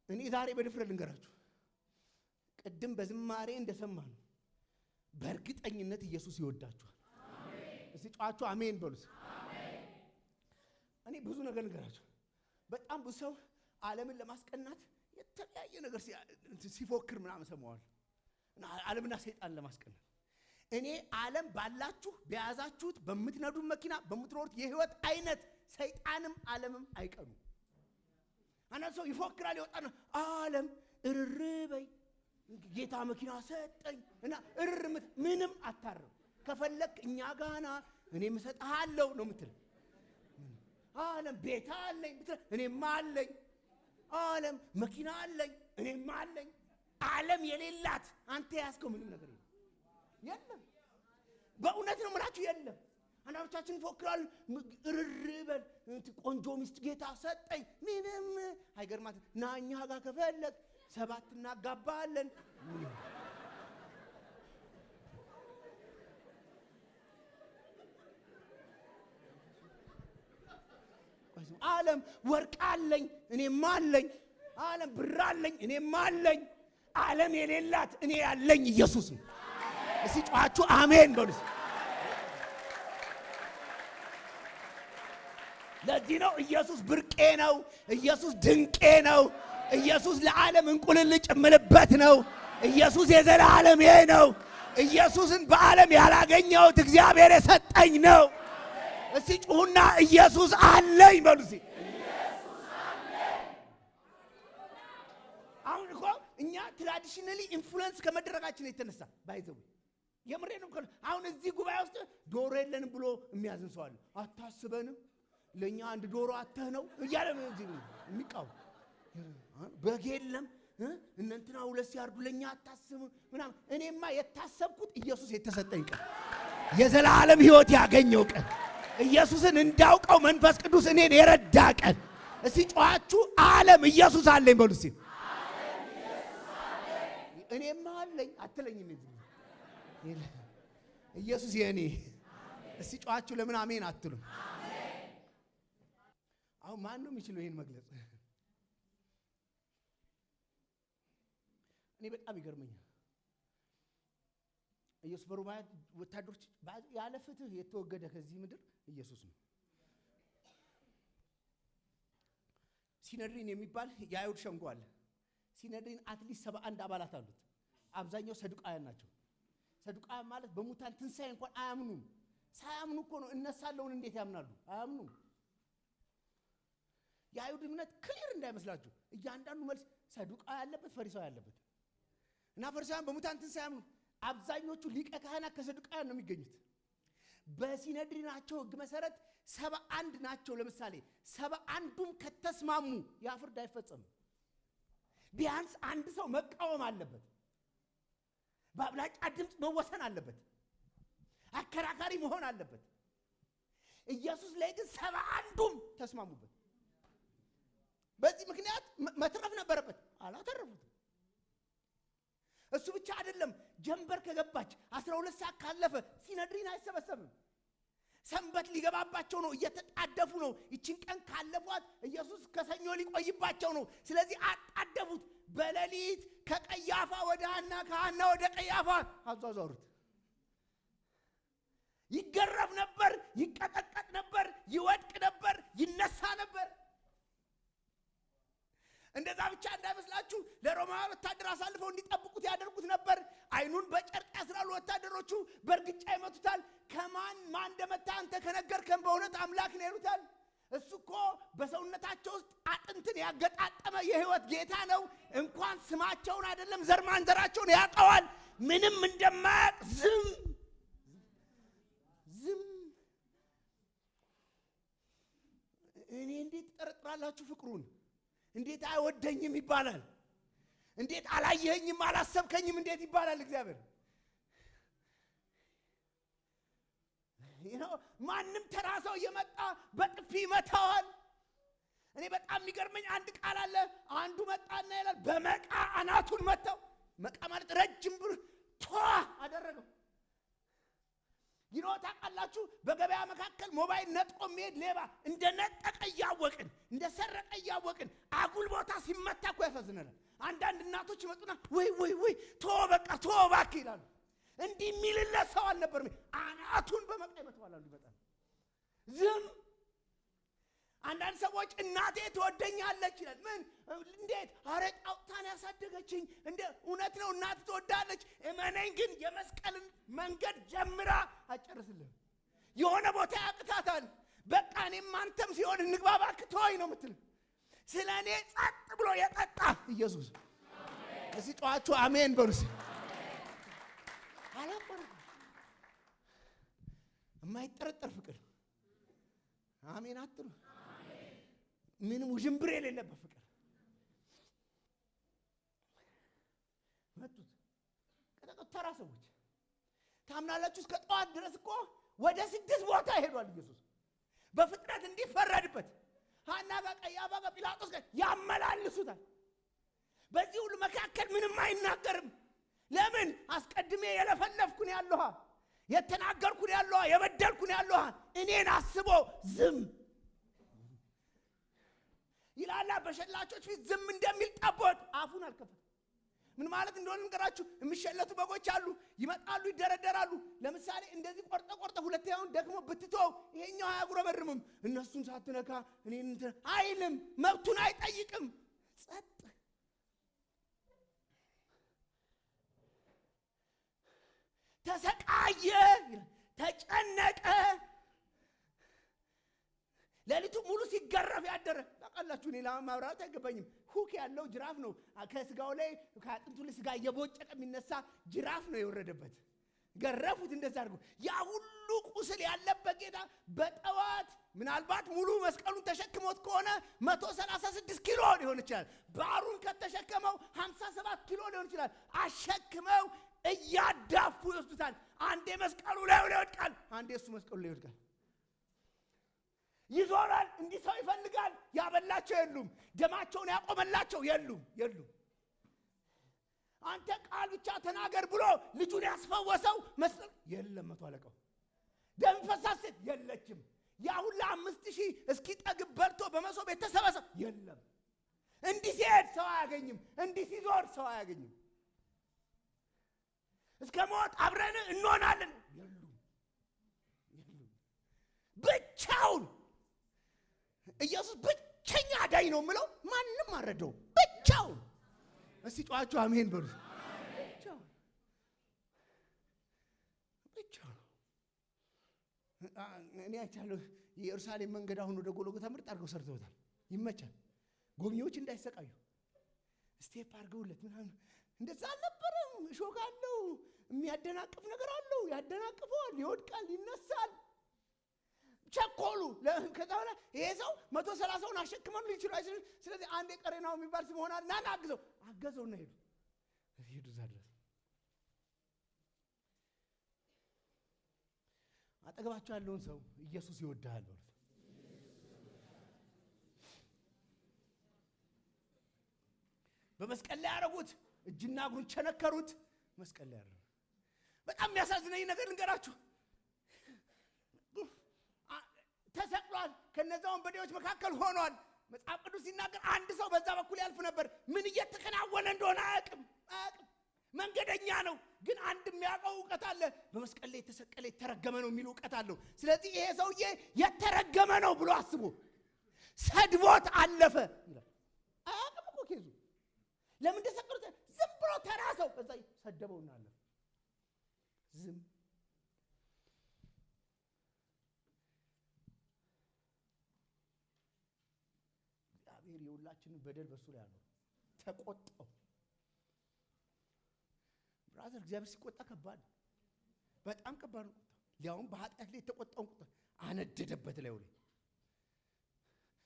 እኔ ዛሬ በድፍረት ልንገራችሁ፣ ቅድም በዝማሬ እንደሰማነው በእርግጠኝነት ኢየሱስ ይወዳችኋል። እስቲ ጫዋቹ አሜን በሉስ። እኔ ብዙ ነገር ልንገራችሁ። በጣም ብዙ ሰው ዓለምን ለማስቀናት የተለያየ ነገር ሲፎክር ምናምን ሰማዋል። እና ዓለምና ሰይጣን ለማስቀናት እኔ ዓለም ባላችሁ በያዛችሁት በምትነዱት መኪና በምትኖሩት የህይወት አይነት ሰይጣንም ዓለምም አይቀኑ። አንዳንድ ሰው ይፎክራል፣ ይወጣና ዓለም እርርበይ ጌታ መኪና ሰጠኝ እና ምንም አታርም። ከፈለክ እኛ ጋና እኔም እሰጥሃለሁ ነው የምትል። ዓለም ቤት አለኝ ብትል እኔም አለኝ። ዓለም መኪና አለኝ እኔም አለኝ። ዓለም የሌላት አንተ ያስከው ምንም ነገር የለም። በእውነት ነው የምላችሁ የለም። አንዳንዶቻችን ፎክራል እርርበል ቆንጆ ሚስት ጌታ ሰጠኝ ምንም አይገርማት ና እኛ ጋር ከፈለክ 7 እናጋባለን። ዓለም ወርቅ አለኝ እኔም አለኝ። ዓለም ብር አለኝ እኔም አለኝ። ዓለም የሌላት እኔ ያለኝ ኢየሱስ ነው። እስቲ ጫዋቹ አሜን በሉ። ለዚህ ነው ኢየሱስ ብርቄ ነው፣ ኢየሱስ ድንቄ ነው፣ ኢየሱስ ለዓለም እንቁልልጭ እምልበት ነው፣ ኢየሱስ የዘላለም ይሄ ነው። ኢየሱስን በዓለም ያላገኘሁት እግዚአብሔር የሰጠኝ ነው። እስቲ ጩሁና ኢየሱስ አለኝ በሉ። እስቲ ኢየሱስ አለኝ። አሁን እኮ እኛ ትራዲሽናሊ ኢንፍሉዌንስ ከመደረጋችን የተነሳ ባይዘው የምሬን ነው። አሁን እዚህ ጉባኤ ውስጥ ዶሮ የለንም ብሎ የሚያዝን ሰው አለ። አታስበንም ለኛ አንድ ዶሮ አተህ ነው እያለ የሚቃው በግ የለም እንንትና ሁለት ሲያርዱ ለኛ አታስብ ምናምን። እኔማ የታሰብኩት ኢየሱስ የተሰጠኝ ቀን የዘላለም ሕይወት ያገኘው ቀን ኢየሱስን እንዳውቀው መንፈስ ቅዱስ እኔን የረዳ ቀን። እስቲ ጫዋቹ ዓለም ኢየሱስ አለኝ በሉ። እስቲ ዓለም ኢየሱስ አለኝ እኔማ አለኝ አትለኝም እንዴ? ኢየሱስ የኔ። እስቲ ጫዋቹ ለምን አሜን አትሉም? አሁን ማን ነው የሚችለው ይሄን መግለጽ? እኔ በጣም ይገርመኛል። ኢየሱስ በሮማ ወታደሮች ያለ ፍትህ የተወገደ ከዚህ ምድር ኢየሱስ ነው። ሲነድሪን የሚባል የአይሁድ ሸንጎ አለ። ሲነድሪን አትሊስት 71 አባላት አሉት። አብዛኛው ሰዱቃውያን ናቸው። ሰዱቃውያን ማለት በሙታን ትንሣኤ እንኳን አያምኑም። ሳያምኑ እኮ ነው እነሳለውን እንዴት ያምናሉ? አያምኑም። የአይሁድ እምነት ክሊር እንዳይመስላችሁ እያንዳንዱ መልስ ሰዱቃዊ ያለበት ፈሪሳዊ ያለበት እና ፈሪሳውያን በሙታን ትንሣኤ አያምኑ። አብዛኞቹ ሊቀ ካህናት ከሰዱቃውያን ነው የሚገኙት። በሲነድሪናቸው ሕግ መሰረት 71 ናቸው። ለምሳሌ 71ዱም ከተስማሙ ያ ፍርድ አይፈጸምም። ቢያንስ አንድ ሰው መቃወም አለበት። በአብላጫ ድምፅ መወሰን አለበት። አከራካሪ መሆን አለበት። ኢየሱስ ላይ ግን 71ዱም ተስማሙበት። በዚህ ምክንያት መትረፍ ነበረበት፣ አላተረፉትም። እሱ ብቻ አይደለም፣ ጀንበር ከገባች 12 ሰዓት ካለፈ ሲነድሪን አይሰበሰብም። ሰንበት ሊገባባቸው ነው፣ እየተጣደፉ ነው። ይችን ቀን ካለፏት ኢየሱስ ከሰኞ ሊቆይባቸው ነው። ስለዚህ አጣደፉት። በሌሊት ከቀያፋ ወደ ሐና፣ ከሐና ወደ ቀያፋ አዟዟሩት። ይገረፍ ነበር፣ ይቀጠቀጥ ነበር፣ ይወድቅ ነበር፣ ይነሳ ነበር። እንደዛ ብቻ እንዳይመስላችሁ ለሮማውያን ወታደር አሳልፈው እንዲጠብቁት ያደርጉት ነበር። አይኑን በጨርቅ ያስራሉ ወታደሮቹ፣ በእርግጫ ይመቱታል። ከማን እንደመታ አንተ ከነገርከን በእውነት አምላክ ነው ይሉታል። እሱ እኮ በሰውነታቸው ውስጥ አጥንትን ያገጣጠመ የህይወት ጌታ ነው። እንኳን ስማቸውን አይደለም ዘር ማንዘራቸውን ያውቀዋል። ምንም እንደማያውቅ ዝም። እኔ እንዴት ትጠረጥራላችሁ ፍቅሩን? እንዴት አይወደኝም ይባላል? እንዴት አላየኸኝም አላሰብከኝም እንዴት ይባላል? እግዚአብሔር ማንም ተራ ሰው እየመጣ በጥፊ ይመታዋል። እኔ በጣም የሚገርመኝ አንድ ቃል አለ። አንዱ መጣና ይላል በመቃ አናቱን መታው። መቃ ማለት ረጅም ብር ቷ አደረገው። ታውቃላችሁ በገበያ መካከል ሞባይል ነጥቆ የሚሄድ ሌባ እንደ ነጠቀ እያወቅን እንደ ሰረቀ እያወቅን አጉል ቦታ ሲመታ እኮ ያሳዝነናል። አንዳንድ እናቶች ይመጡና ወይ በቃ እባክህ ይላሉ። እንዲህ የሚልለት ሰው አልነበርም። አናቱን በመቃ ይመታዋል። ይመጣል ዝም። አንዳንድ ሰዎች እናቴ ትወደኛለች ይላል። ምን እንዴት አውጥታን ያሳደገችኝ እንደ እውነት ነው እናት ትወዳለች። እመነኝ ግን የመስቀልን መንገድ ጀምራ አጨርስልህ። የሆነ ቦታ ያቅታታል። በቃ እኔም አንተም ሲሆን እንግባባ ክትሆይ ነው የምትል። ስለኔ ጸጥ ብሎ የጠጣ ኢየሱስ አሜን። እዚህ ጮኻችሁ አሜን በሉስ። አላቆረ የማይጠረጠር ፍቅር አሜን አትሉ? ምንም ውዥንብር የሌለበት ፍቅር መጡት። ተራ ሰዎች ታምናላችሁ? እስከ ጠዋት ድረስ እኮ ወደ 6 ቦታ ሄዷል ኢየሱስ በፍጥነት እንዲፈረድበት። ሐና ጋር፣ ቀያፋ ጋር፣ ጲላጦስ ጋር ያመላልሱታል። በዚህ ሁሉ መካከል ምንም አይናገርም። ለምን? አስቀድሜ የለፈለፍኩን ያለዋ የተናገርኩን ያለዋ የበደልኩን ያለዋ እኔን አስቦ ዝም ይላላ። በሸላቾች ፊት ዝም እንደሚል ጠቦት አፉን አልከፈተም። ምን ማለት እንደሆነ እንገራችሁ። የሚሸለቱ በጎች አሉ፣ ይመጣሉ፣ ይደረደራሉ። ለምሳሌ እንደዚህ ቆርጠ ሁለተኛውን ደግሞ ብትተው ይሄኛው አያጉረመርምም። እነሱን ሳትነካ እኔን አይልም፣ መብቱን አይጠይቅም። ጸጥ። ተሰቃየ፣ ተጨነቀ። ሌሊቱ ሙሉ ሲገረፍ ያደረ ታውቃላችሁ። እኔ ለማብራራት አይገባኝም። ሁክ ያለው ጅራፍ ነው። ከስጋው ላይ ከአጥንቱ ላይ ስጋ እየቦጨቀ የሚነሳ ጅራፍ ነው የወረደበት። ገረፉት እንደዛ አድርጎ። ያ ሁሉ ቁስል ያለበት ጌታ በጠዋት ምናልባት ሙሉ መስቀሉን ተሸክሞት ከሆነ 136 ኪሎ ሊሆን ይችላል። ባሩን ከተሸከመው 57 ኪሎ ሊሆን ይችላል። አሸክመው እያዳፉ ይወስዱታል። አንዴ መስቀሉ ላይ ይወድቃል፣ አንዴ እሱ መስቀሉ ላይ ይወድቃል። ይዞራል። እንዲህ ሰው ይፈልጋል። ያበላቸው የሉም፣ ደማቸውን ያቆመላቸው የሉም። አንተ ቃል ብቻ ተናገር ብሎ ልጁን ያስፈወሰው መስቀል የለም። መቶ አለቃው ደም ፈሳሽ የለችም። ያ ሁሉ 5000 እስኪጠግብ በልቶ በመሶብ የተሰበሰበ የለም። እንዲህ ሲሄድ ሰው አያገኝም፣ እንዲህ ሲዞር ሰው አያገኝም። እስከ ሞት አብረን እንሆናለን የሉም። ብቻውን ኢየሱስ ብቸኛ አዳኝ ነው የምለው ማንም አረደው። ብቻውን እስቲ ጮኻችሁ አሜን በሉ። ብቻውን እኔ አይቻለሁ። የኢየሩሳሌም መንገድ አሁን ወደ ጎልጎታ ምርጥ አድርገው ሰርተውታል። ይመቻል። ጎብኚዎች እንዳይሰቃዩ ስቴፕ አድርገውለት ምናምን። እንደዛ አልነበረም። ሾክ አለው፣ የሚያደናቅፍ ነገር አለው። ያደናቅፈዋል፣ ይወድቃል፣ ይነሳል። ቸኮሉ። ከዛ በኋላ ይሄ ሰው 130ውን አሸክመም ሊችሉ አይችልም። ስለዚህ አንድ ቀሬናው የሚባል ስም ሆናል። ናና አገዘውና ሄዱ እዛ ድረስ። አጠገባችሁ ያለውን ሰው ኢየሱስ ይወድሃል በሉት። በመስቀል ላይ ያረጉት እጅና እግሩን ቸነከሩት። መስቀል ላይ ያረጉት በጣም የሚያሳዝነኝ ነገር ልንገራችሁ። ተሰቅሏል። ከነዛው ወንበዴዎች መካከል ሆኗል። መጽሐፍ ቅዱስ ሲናገር አንድ ሰው በዛ በኩል ያልፍ ነበር። ምን እየተከናወነ እንደሆነ አያውቅም። መንገደኛ ነው። ግን አንድ የሚያውቀው ዕውቀት አለ። በመስቀል ላይ የተሰቀለ የተረገመ ነው የሚል ዕውቀት አለው። ስለዚህ ይሄ ሰውዬ የተረገመ ነው ብሎ አስቦ ሰድቦት አለፈ ይላል። አያውቅም እኮ ኬዙ ለምን ተሰቀሉት? ዝም ብሎ ተራሰው ከዛ ሰደበውና አለፈ። ዝም እግዚአብሔር የሁላችንን በደል በሱ ላይ አለው። ተቆጣው። ብራዘር እግዚአብሔር ሲቆጣ ከባድ በጣም ከባድ ነው። ሊያውም በኃጢአት ላይ የተቆጣውን ቁጣ አነደደበት ላይ ወለ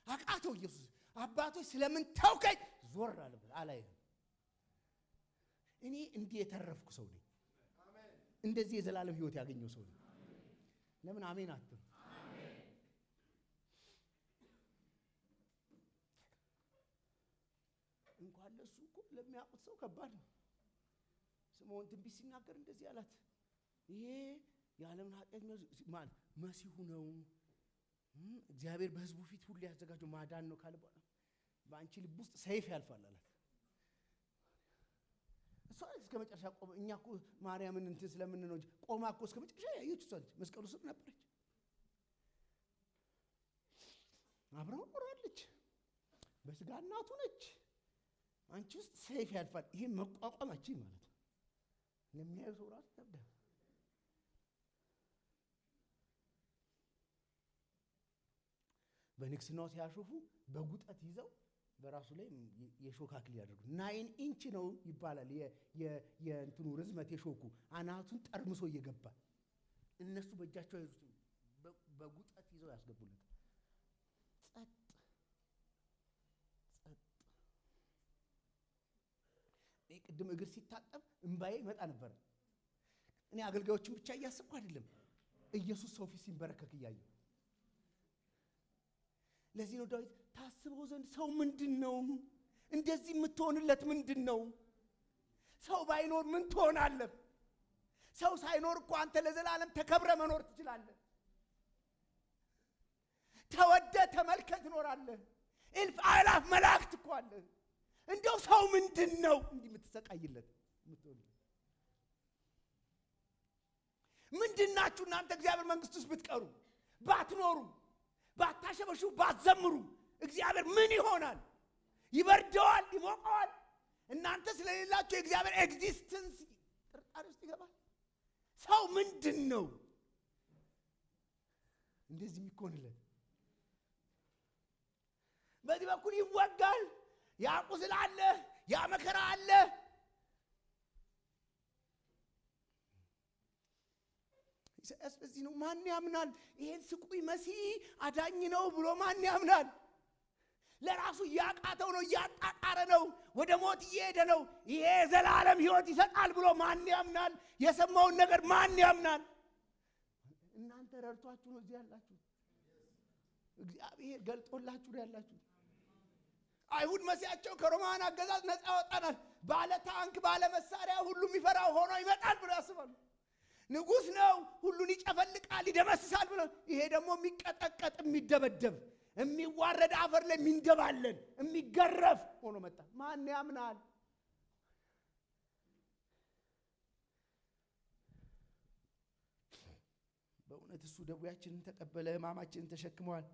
አቃተው። ኢየሱስ አባቶች ስለምን ተውከኝ? ዞር አለበት አላየም። እኔ እንዲህ የተረፍኩ ሰው ነኝ። እንደዚህ የዘላለም ሕይወት ያገኘው ሰው ነኝ። ለምን አሜን አትሉ? እንኳን ለሱ እኮ ለሚያውቁት ሰው ከባድ ነው። ስምዖን ትንቢት ሲናገር እንደዚህ አላት፣ ይሄ የዓለምን ኃጢአት ማለት መሲሁ ነው፣ እግዚአብሔር በሕዝቡ ፊት ሁሉ ያዘጋጀው ማዳን ነው ካለ በኋላ በአንቺ ልብ ውስጥ ሰይፍ ያልፋል አላት። እሷ እስከ መጨረሻ ቆመ። እኛ እኮ ማርያምን እንትን ስለምን ነው እንጂ ቆማ እኮ እስከ መጨረሻ ያየችው ሰው መስቀሉ ስር ነበረች። አብራው ኖራለች። በስጋ እናቱ ነች። አንቺ ውስጥ ሰይፍ ያልፋል። ይሄ መቋቋማችን ማለት ነው። ለሚያዩ ሰው ራሱ ይከብዳል። በንግስናው ሲያሾፉ በጉጠት ይዘው በራሱ ላይ የሾክ አክሊል ያደርጉ 9 ኢንች ነው ይባላል። የእንትኑ ርዝመት የሾኩ አናቱን ጠርምሶ እየገባ እነሱ በእጃቸው ያዙት በጉጠት ይዘው ያስገቡለት። ጸጥ ቅድም እግር ሲታጠብ እንባዬ ይመጣ ነበር። እኔ አገልጋዮችን ብቻ እያሰብኩ አይደለም፣ ኢየሱስ ሰው ፊት ሲንበረከክ እያየሁ። ለዚህ ነው ዳዊት ታስበው ዘንድ ሰው ምንድነው? እንደዚህ የምትሆንለት ምንድነው? ሰው ባይኖር ምን ትሆናለህ? ሰው ሳይኖር እኮ አንተ ለዘላለም ተከብረ መኖር ትችላለህ። ተወደ ተመልከ ትኖራለህ። እልፍ አእላፍ መላእክት እኮ አለ። እንደው ሰው ምንድነው እንዲህ የምትሰቃይለት የምትሆን? ምንድናችሁ እናንተ እግዚአብሔር መንግስት ውስጥ ብትቀሩ ባትኖሩ ባታሸበሹ ባትዘምሩ እግዚአብሔር ምን ይሆናል? ይበርደዋል፣ ይሞቀዋል። እናንተ ስለሌላችሁ የእግዚአብሔር ኤግዚስተንስ ጥርጣሬ ውስጥ ይገባል። ሰው ምንድነው እንደዚህ የሚሆንለት? በዚህ በኩል ይወጋል፣ ያ ቁስል አለ፣ ያ መከራ አለ። ስለዚህ ነው ማን ያምናል ይሄን ስቁይ መሲህ አዳኝ ነው ብሎ ማን ያምናል? ለራሱ ያቃተው ነው፣ ያጣጣረ ነው፣ ወደ ሞት እየሄደ ነው። ይሄ ዘላለም ሕይወት ይሰጣል ብሎ ማን ያምናል? የሰማውን ነገር ማን ያምናል? እናንተ ረድቷችሁ ነው እዚህ ያላችሁ። እግዚአብሔር ገልጦላችሁ ነው ያላችሁ። አይሁድ መሲያቸው ከሮማን አገዛዝ ነፃ ያወጣናል፣ ባለ ታንክ ባለ መሳሪያ ሁሉም ይፈራው ሆኖ ይመጣል ብሎ ያስባሉ። ንጉስ ነው፣ ሁሉን ይጨፈልቃል ይደመስሳል ብሎ፣ ይሄ ደግሞ የሚቀጠቀጥ የሚደበደብ የሚዋረድ አፈር ላይ የሚንደባለን የሚገረፍ ሆኖ መጣ። ማን ያምናል? በእውነት እሱ ደዌያችንን ተቀበለ፣ ሕማማችንን ተሸክሟል።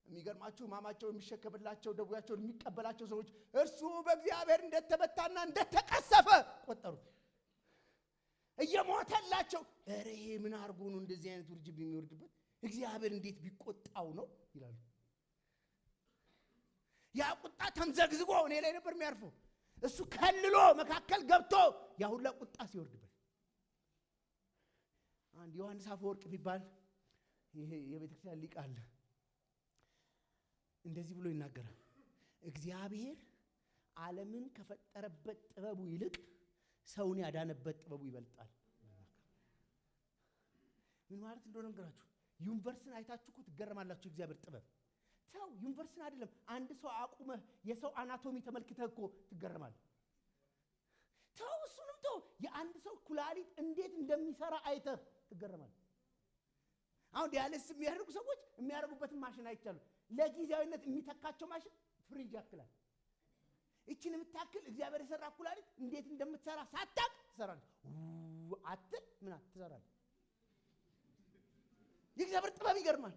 የሚገርማችሁ ሕማማቸው የሚሸከምላቸው ደዌያቸውን የሚቀበላቸው ሰዎች እርሱ በእግዚአብሔር እንደተመታና እንደተቀሰፈ ቆጠሩት። እየሞተላቸው ኧረ ይሄ ምን አድርጎ ነው እንደዚህ አይነት ውርጅብ የሚወርድበት? እግዚአብሔር እንዴት ቢቆጣው ነው ይላሉ። ያ ቁጣ ተምዘግዝጎ እኔ ላይ ነበር የሚያርፈው። እሱ ከልሎ መካከል ገብቶ ያ ሁላ ቁጣ ሲወርድበት። አንድ ዮሐንስ አፈወርቅ የሚባል ይሄ የቤተክርስቲያን ሊቅ አለ። እንደዚህ ብሎ ይናገራል። እግዚአብሔር ዓለምን ከፈጠረበት ጥበቡ ይልቅ ሰውን ያዳነበት ጥበቡ ይበልጣል። ምን ማለት እንደሆነ እንገራችሁ። ዩኒቨርስን አይታችሁ እኮ ትገረማላችሁ። እግዚአብሔር ጥበብ ተው፣ ዩኒቨርስን አይደለም አንድ ሰው አቁመህ የሰው አናቶሚ ተመልክተህ እኮ ትገረማለህ። ተው እሱንም ተው፣ የአንድ ሰው ኩላሊት እንዴት እንደሚሰራ አይተህ ትገረማለህ። አሁን ዲያሊሲስ የሚያደርጉ ሰዎች የሚያደርጉበትን ማሽን አይቻሉ። ለጊዜያዊነት የሚተካቸው ማሽን ፍሪጅ ያክላል። እቺን የምታክል እግዚአብሔር የሰራ ኩላሊት እንዴት እንደምትሰራ ሳታቅ ትሰራለህ። አትል ምን ትሰራለህ? የእግዚአብሔር ጥበብ ይገርማል።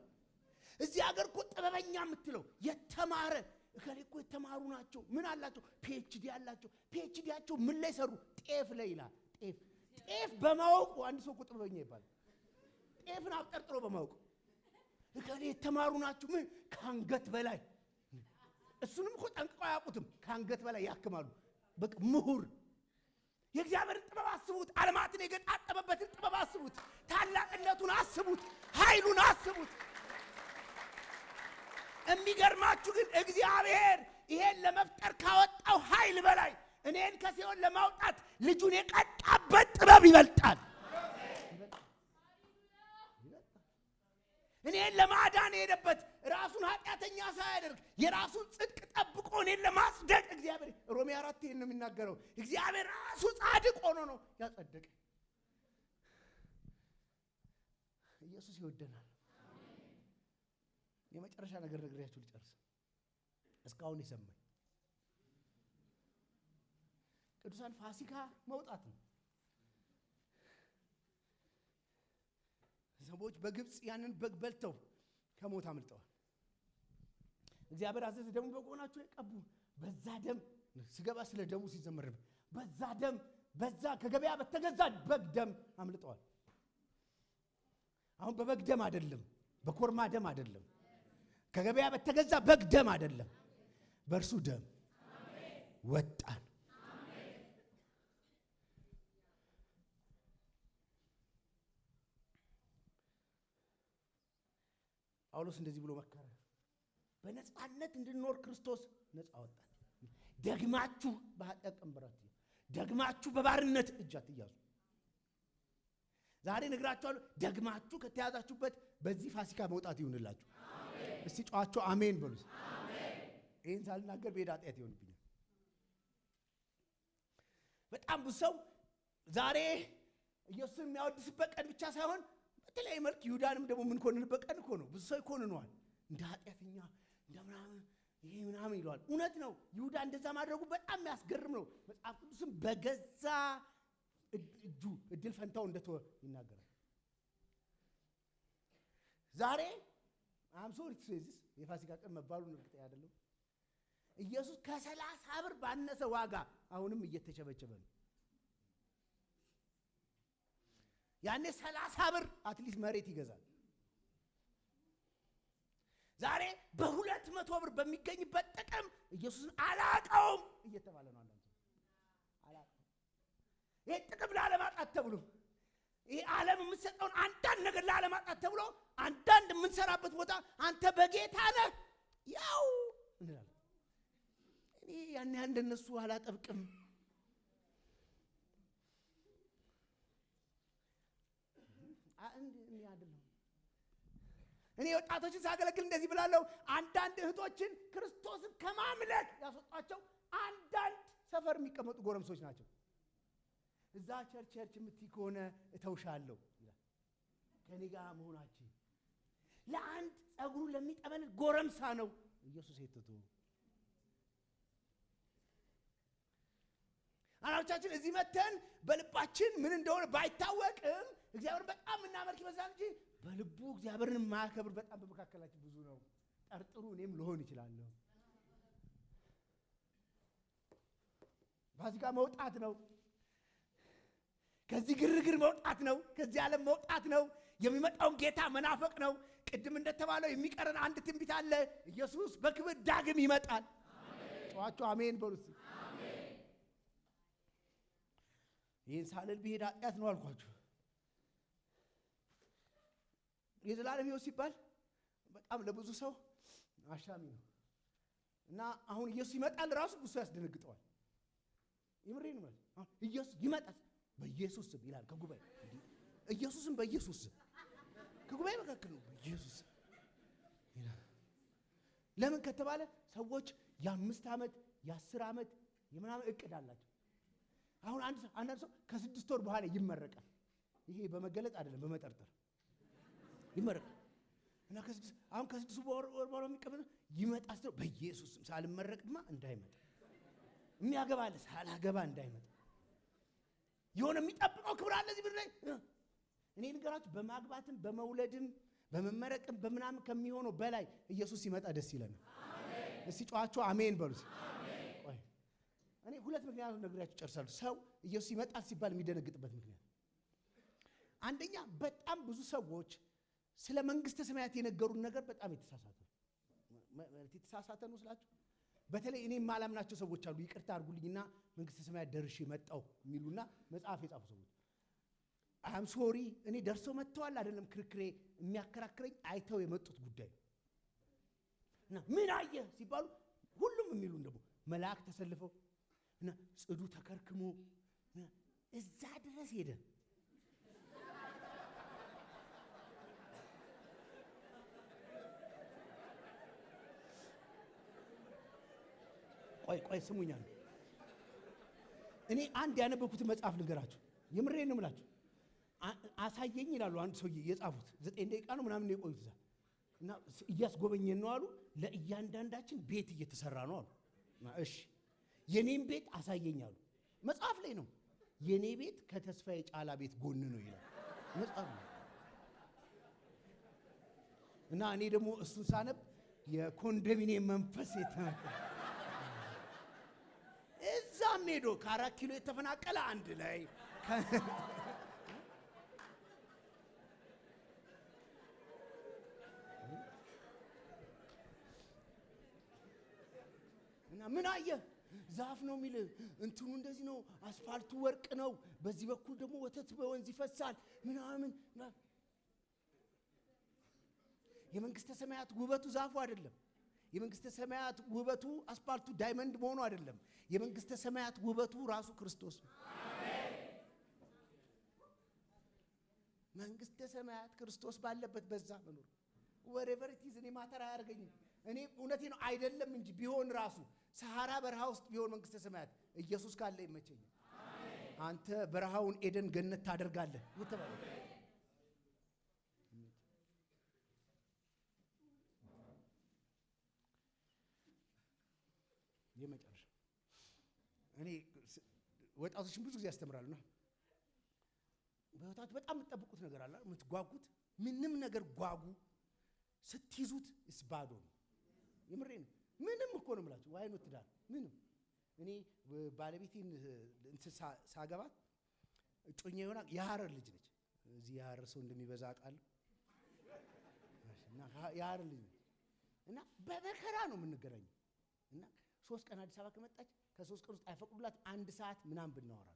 እዚህ ሀገር እኮ ጥበበኛ የምትለው የተማረ እከሌ እኮ የተማሩ ናቸው። ምን አላቸው? ፒኤችዲ አላቸው። ፒኤችዲያቸው ምን ላይ ሰሩ? ጤፍ ላይ ይላል። ጤፍ በማወቁ አንድ ሰው እኮ ጥበበኛ ይባላል። ጤፍን አብጠርጥሮ በማወቁ እከሌ የተማሩ ናቸው። ምን ከአንገት በላይ እሱንም እኮ ጠንቅቀው አያውቁትም። ከአንገት በላይ ያክማሉ። በቃ ምሁር። የእግዚአብሔርን ጥበብ አስቡት። ዓለማትን የገጣጠመበትን ጥበብ አስቡት። ታላቅነቱን አስቡት። ኃይሉን አስቡት። የሚገርማችሁ ግን እግዚአብሔር ይሄን ለመፍጠር ካወጣው ኃይል በላይ እኔን ከሲኦል ለማውጣት ልጁን የቀጣበት ጥበብ ይበልጣል። እኔን ለማዳን የሄደበት ራሱን ኃጢአተኛ ሳያደርግ የራሱን ጽድቅ ጠብቆ እኔን ለማጽደቅ እግዚአብሔር ሮሜ 4 ይሄን ነው የሚናገረው። እግዚአብሔር ራሱ ጻድቅ ሆኖ ነው ያጸደቀ። ኢየሱስ ይወደናል። የመጨረሻ ነገር ነግሬያችሁ ልጨርስ። እስካሁን የሰማኝ ቅዱሳን ፋሲካ መውጣት ነው። ሰዎች በግብጽ ያንን በግ በልተው ከሞት አምልጠዋል። እግዚአብሔር አዘዘ፣ ደሙ በጎናቸው ይቀቡ። በዛ ደም ሲገባ ስለ ደሙ ሲዘመር በዛ ደም በዛ ከገበያ በተገዛ በግ ደም አምልጠዋል። አሁን በበግ ደም አይደለም፣ በኮርማ ደም አይደለም፣ ከገበያ በተገዛ በግ ደም አይደለም፣ በእርሱ ደም ወጣን። ጳውሎስ እንደዚህ ብሎ መከረ። በነጻነት እንድንኖር ክርስቶስ ነጻ ወጣን። ደግማችሁ በኃጢአት ቀንበር አትያዙ፣ ደግማችሁ በባርነት እጅ አትያዙ። ዛሬ ነግራችኋለሁ። ደግማችሁ ከተያዛችሁበት በዚህ ፋሲካ መውጣት ይሁንላችሁ። አሜን። እስቲ ጨዋቸው አሜን በሉ። አሜን። ይሄን ሳልናገር በሄድ ኃጢአት ይሆንብኛል። በጣም ብዙ ሰው ዛሬ ኢየሱስን የሚያወድስበት ቀን ብቻ ሳይሆን በተለያየ መልክ ይሁዳንም ደግሞ ምን ኮንንበት ቀን እኮ ነው። ብዙ ሰው ይኮንነዋል እንደ ኃጢአተኛ እንደ ምናምን ይሄ ምናምን ይለዋል። እውነት ነው። ይሁዳ እንደዛ ማድረጉ በጣም የሚያስገርም ነው። መጽሐፍ ቅዱስም በገዛ እጁ እድል ፈንታው እንደተወ ይናገራል። ዛሬ ሶሪ ቱሴዚስ የፋሲካ ቀን መባሉን እርግጠኛ አይደለም። ኢየሱስ ከ30 ብር ባነሰ ዋጋ አሁንም እየተቸበቸበ ነው። ያኔ 30 ብር አትሊስት መሬት ይገዛል። ዛሬ በ200 ብር በሚገኝበት ጥቅም ኢየሱስን አላቀውም እየተባለ ነው። አንዳንድ አላቀው ይሄ ጥቅም ላለማጣት ተብሎ ይሄ ዓለም የምትሰጠውን አንዳንድ ነገር ላለማጣት ተብሎ አንዳንድ የምንሰራበት ቦታ አንተ በጌታ ነህ ያው እንላለን። እኔ ያኔ እንደነሱ አላጠብቅም። እኔ ወጣቶችን ሳገለግል እንደዚህ ብላለሁ። አንዳንድ እህቶችን ክርስቶስን ከማምለክ ያስወጣቸው አንዳንድ ሰፈር የሚቀመጡ ጎረምሶች ናቸው። እዛ ቸርች የምትይ ከሆነ እተውሻለሁ ይላል። ከኔ ጋር መሆናችን ለአንድ ጸጉሩ ለሚጠመን ጎረምሳ ነው ኢየሱስ የተቶ አናውቻችን እዚህ መተን በልባችን ምን እንደሆነ ባይታወቅም እግዚአብሔር በጣም እናመልክ ይመስላል እንጂ በልቡ እግዚአብሔርን ማከብር በጣም በመካከላችን ብዙ ነው። ጠርጥሩ እኔም ልሆን ይችላልው። ፋሲካ መውጣት ነው። ከዚህ ግርግር መውጣት ነው። ከዚህ ዓለም መውጣት ነው። የሚመጣውን ጌታ መናፈቅ ነው። ቅድም እንደተባለው የሚቀረን አንድ ትንቢት አለ። ኢየሱስ በክብር ዳግም ይመጣል። አሜን። ጨዋቸው አሜን በሉት። አሜን። ይህን ሳልል ብሄድ ኃጢአት ነው አልኳችሁ። የዘላለም ሕይወት ሲባል በጣም ለብዙ ሰው አሻሚ ነው እና አሁን ኢየሱስ ይመጣል ራሱ ብዙ ያስደነግጠዋል። ይምሬን ማለት ኢየሱስ ይመጣል በኢየሱስ ስም ይላል ከጉባኤ ኢየሱስም በኢየሱስ ስም ከጉባኤ መካከል ነው ኢየሱስ። ለምን ከተባለ ሰዎች የ5 ዓመት የ10 ዓመት የምናምን እቅድ አላቸው። አሁን አንዳንድ ሰው ከ6 ወር በኋላ ይመረቃል። ይሄ በመገለጥ አይደለም በመጠርጠር ይመረቃል። እና አሁን ከ6 ወር በኋላ የሚቀበል ይመጣስ ነው በኢየሱስ ስም ሳልመረቅማ እንዳይመጣ የሚያገባለ ሳላገባ እንዳይመጣ የሆነ የሚጠብቀው ክብር አለ እዚህ ምድር ላይ። እኔ ልንገራችሁ በማግባትም በመውለድም በመመረቅም በምናምን ከሚሆነው በላይ ኢየሱስ ሲመጣ ደስ ይለናል። አሜን። እስቲ ጮኻችሁ አሜን በሉት። አሜን። እኔ 2 ምክንያቶች ነግሬያችሁ ጨርሳለሁ። ሰው ኢየሱስ ይመጣል ሲባል የሚደነግጥበት ምክንያት አንደኛ በጣም ብዙ ሰዎች ስለ መንግስተ ሰማያት የነገሩን ነገር በጣም የተሳሳተ ነው ስላችሁ በተለይ እኔ ማላምናቸው ሰዎች አሉ። ይቅርታ አድርጉልኝና መንግስተ ሰማያት ደርሼ መጣው የሚሉና መጽሐፍ የጻፉ ሰዎች አም ሶሪ እኔ ደርሰው መጥተዋል አይደለም ክርክሬ የሚያከራክረኝ አይተው የመጡት ጉዳይ እና ምን አየህ ሲባሉ ሁሉም የሚሉን ደግሞ መልአክ ተሰልፈው እና ጽዱ ተከርክሞ እዛ ድረስ ሄደ። ቆይ ስሙኛ። እኔ አንድ ያነበብኩት መጽሐፍ ልንገራችሁ። የምሬን ነው የምላችሁ። አሳየኝ ይላሉ አንድ ሰውዬ የጻፉት 9 ደቂቃ ነው ምናምን የቆዩት እዛ እና እያስጎበኘን ነው አሉ። ለእያንዳንዳችን ቤት እየተሰራ ነው አሉ። እሺ የኔም ቤት አሳየኝ አሉ። መጽሐፍ ላይ ነው። የኔ ቤት ከተስፋዬ ጫላ ቤት ጎን ነው ይላል መጽሐፍ ነው። እና እኔ ደግሞ እሱን ሳነብ የኮንዶሚኒየም መንፈስ የተናቀ እዛም ሄዶ ከ4 ኪሎ የተፈናቀለ አንድ ላይ እና ምን አየህ ዛፍ ነው የሚል እንትኑ እንደዚህ ነው፣ አስፋልቱ ወርቅ ነው፣ በዚህ በኩል ደግሞ ወተት በወንዝ ይፈሳል ምናምን። የመንግስተ ሰማያት ውበቱ ዛፉ አይደለም። የመንግስተ ሰማያት ውበቱ አስፋልቱ ዳይመንድ መሆኑ አይደለም። የመንግስተ ሰማያት ውበቱ ራሱ ክርስቶስ ነው። አሜን። መንግስተ ሰማያት ክርስቶስ ባለበት በዛ መኖር wherever it is እኔ ማተር አያርገኝም። እኔ እውነቴ ነው አይደለም እንጂ ቢሆን ራሱ ሰሃራ በረሃ ውስጥ ቢሆን መንግስተ ሰማያት ኢየሱስ ካለ ይመቸኛል። አሜን። አንተ በረሃውን ኤደን ገነት ታደርጋለህ ይተባለ የመጨረሻ እኔ ወጣቶችን ብዙ ጊዜ ያስተምራሉና በህይወታችሁ በጣም የምትጠብቁት ነገር አለ፣ የምትጓጉት ምንም ነገር ጓጉ ስትይዙት እስባዶ ነው። የምሬን ምንም እኮ ነው የምላችሁ። ዋይ ነው ትዳር ምንም። እኔ ባለቤቴን ሳገባት እጮኛ የሆነ የሐረር ልጅ ነች። እዚህ የሐረር ሰው እንደሚበዛ አውቃለሁ እና የሐረር ልጅ እና በመከራ ነው የምንገናኘው እና 3 ቀን አዲስ አበባ ከመጣች ከ3 ቀን ውስጥ አይፈቅዱላት 1 ሰዓት ምናምን ብናወራ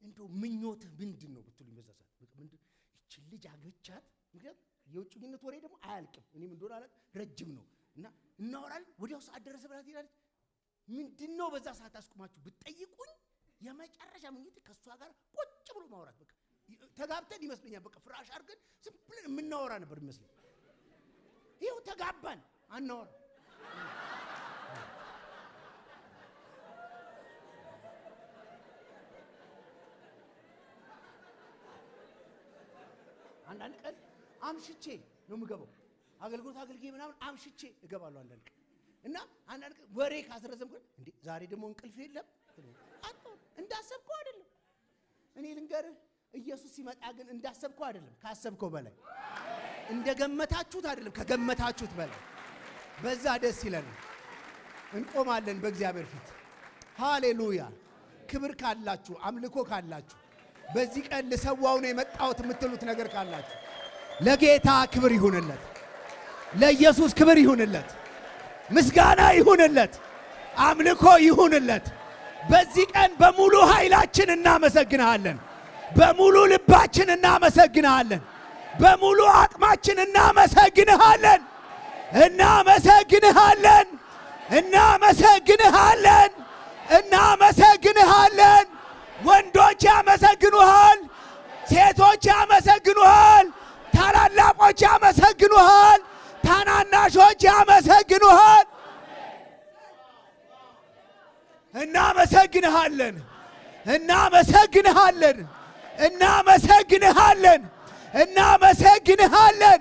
እንደው ምኞትህ ምንድነው ብትሉኝ በዛ ሰዓት በቃ ምንድን እቺ ልጅ አገቻት። ምክንያቱም የውጭኝነት ወሬ ደግሞ አያልቅም። እኔም እንደሆነ አለ ረጅም ነው እና እናወራለን። ወዲያው ሰዓት ደረሰ ብላት ይላል። ምንድነው በዛ ሰዓት አስቁማችሁ ብትጠይቁኝ የመጨረሻ ምኞት ከሷ ጋር ቁጭ ብሎ ማውራት በቃ ተጋብተን ይመስለኛል። በቃ ፍራሽ አድርገን ዝም ብለን የምናወራ ነበር ይመስለኝ። ይኸው ተጋባን አናወራ። አንዳንድ ቀን አምሽቼ ነው የምገባው። አገልግሎት አገልግዬ ምናምን አምሽቼ እገባለሁ አንዳንድ ቀን እና አንዳንድ ቀን ወሬ ካስረዘምኩ እንዴ ዛሬ ደግሞ እንቅልፍ የለም እንዳሰብከው አይደለም። እኔ ልንገርህ ኢየሱስ ሲመጣ ግን እንዳሰብከው አይደለም፣ ካሰብከው በላይ እንደገመታችሁት አይደለም፣ ከገመታችሁት በላይ በዛ ደስ ይለናል። እንቆማለን በእግዚአብሔር ፊት። ሃሌሉያ። ክብር ካላችሁ አምልኮ ካላችሁ በዚህ ቀን ለሰዋው ነው የመጣሁት የምትሉት ነገር ካላችሁ ለጌታ ክብር ይሁንለት፣ ለኢየሱስ ክብር ይሁንለት፣ ምስጋና ይሁንለት፣ አምልኮ ይሁንለት። በዚህ ቀን በሙሉ ኃይላችን እናመሰግንሃለን፣ በሙሉ ልባችን እናመሰግንሃለን፣ በሙሉ አቅማችን እናመሰግንሃለን፣ እናመሰግንሃለን፣ እናመሰግንሃለን፣ እናመሰግንሃለን። ወንዶች ያመሰግኑሃል፣ ሴቶች ያመሰግኑሃል፣ ታላላቅ ታላላቆች ያመሰግኑሃል፣ ታናናሾች ያመሰግኑሃል። እናመሰግንሃለን፣ እናመሰግንሃለን፣ እናመሰግንሃለን፣ እናመሰግንሃለን።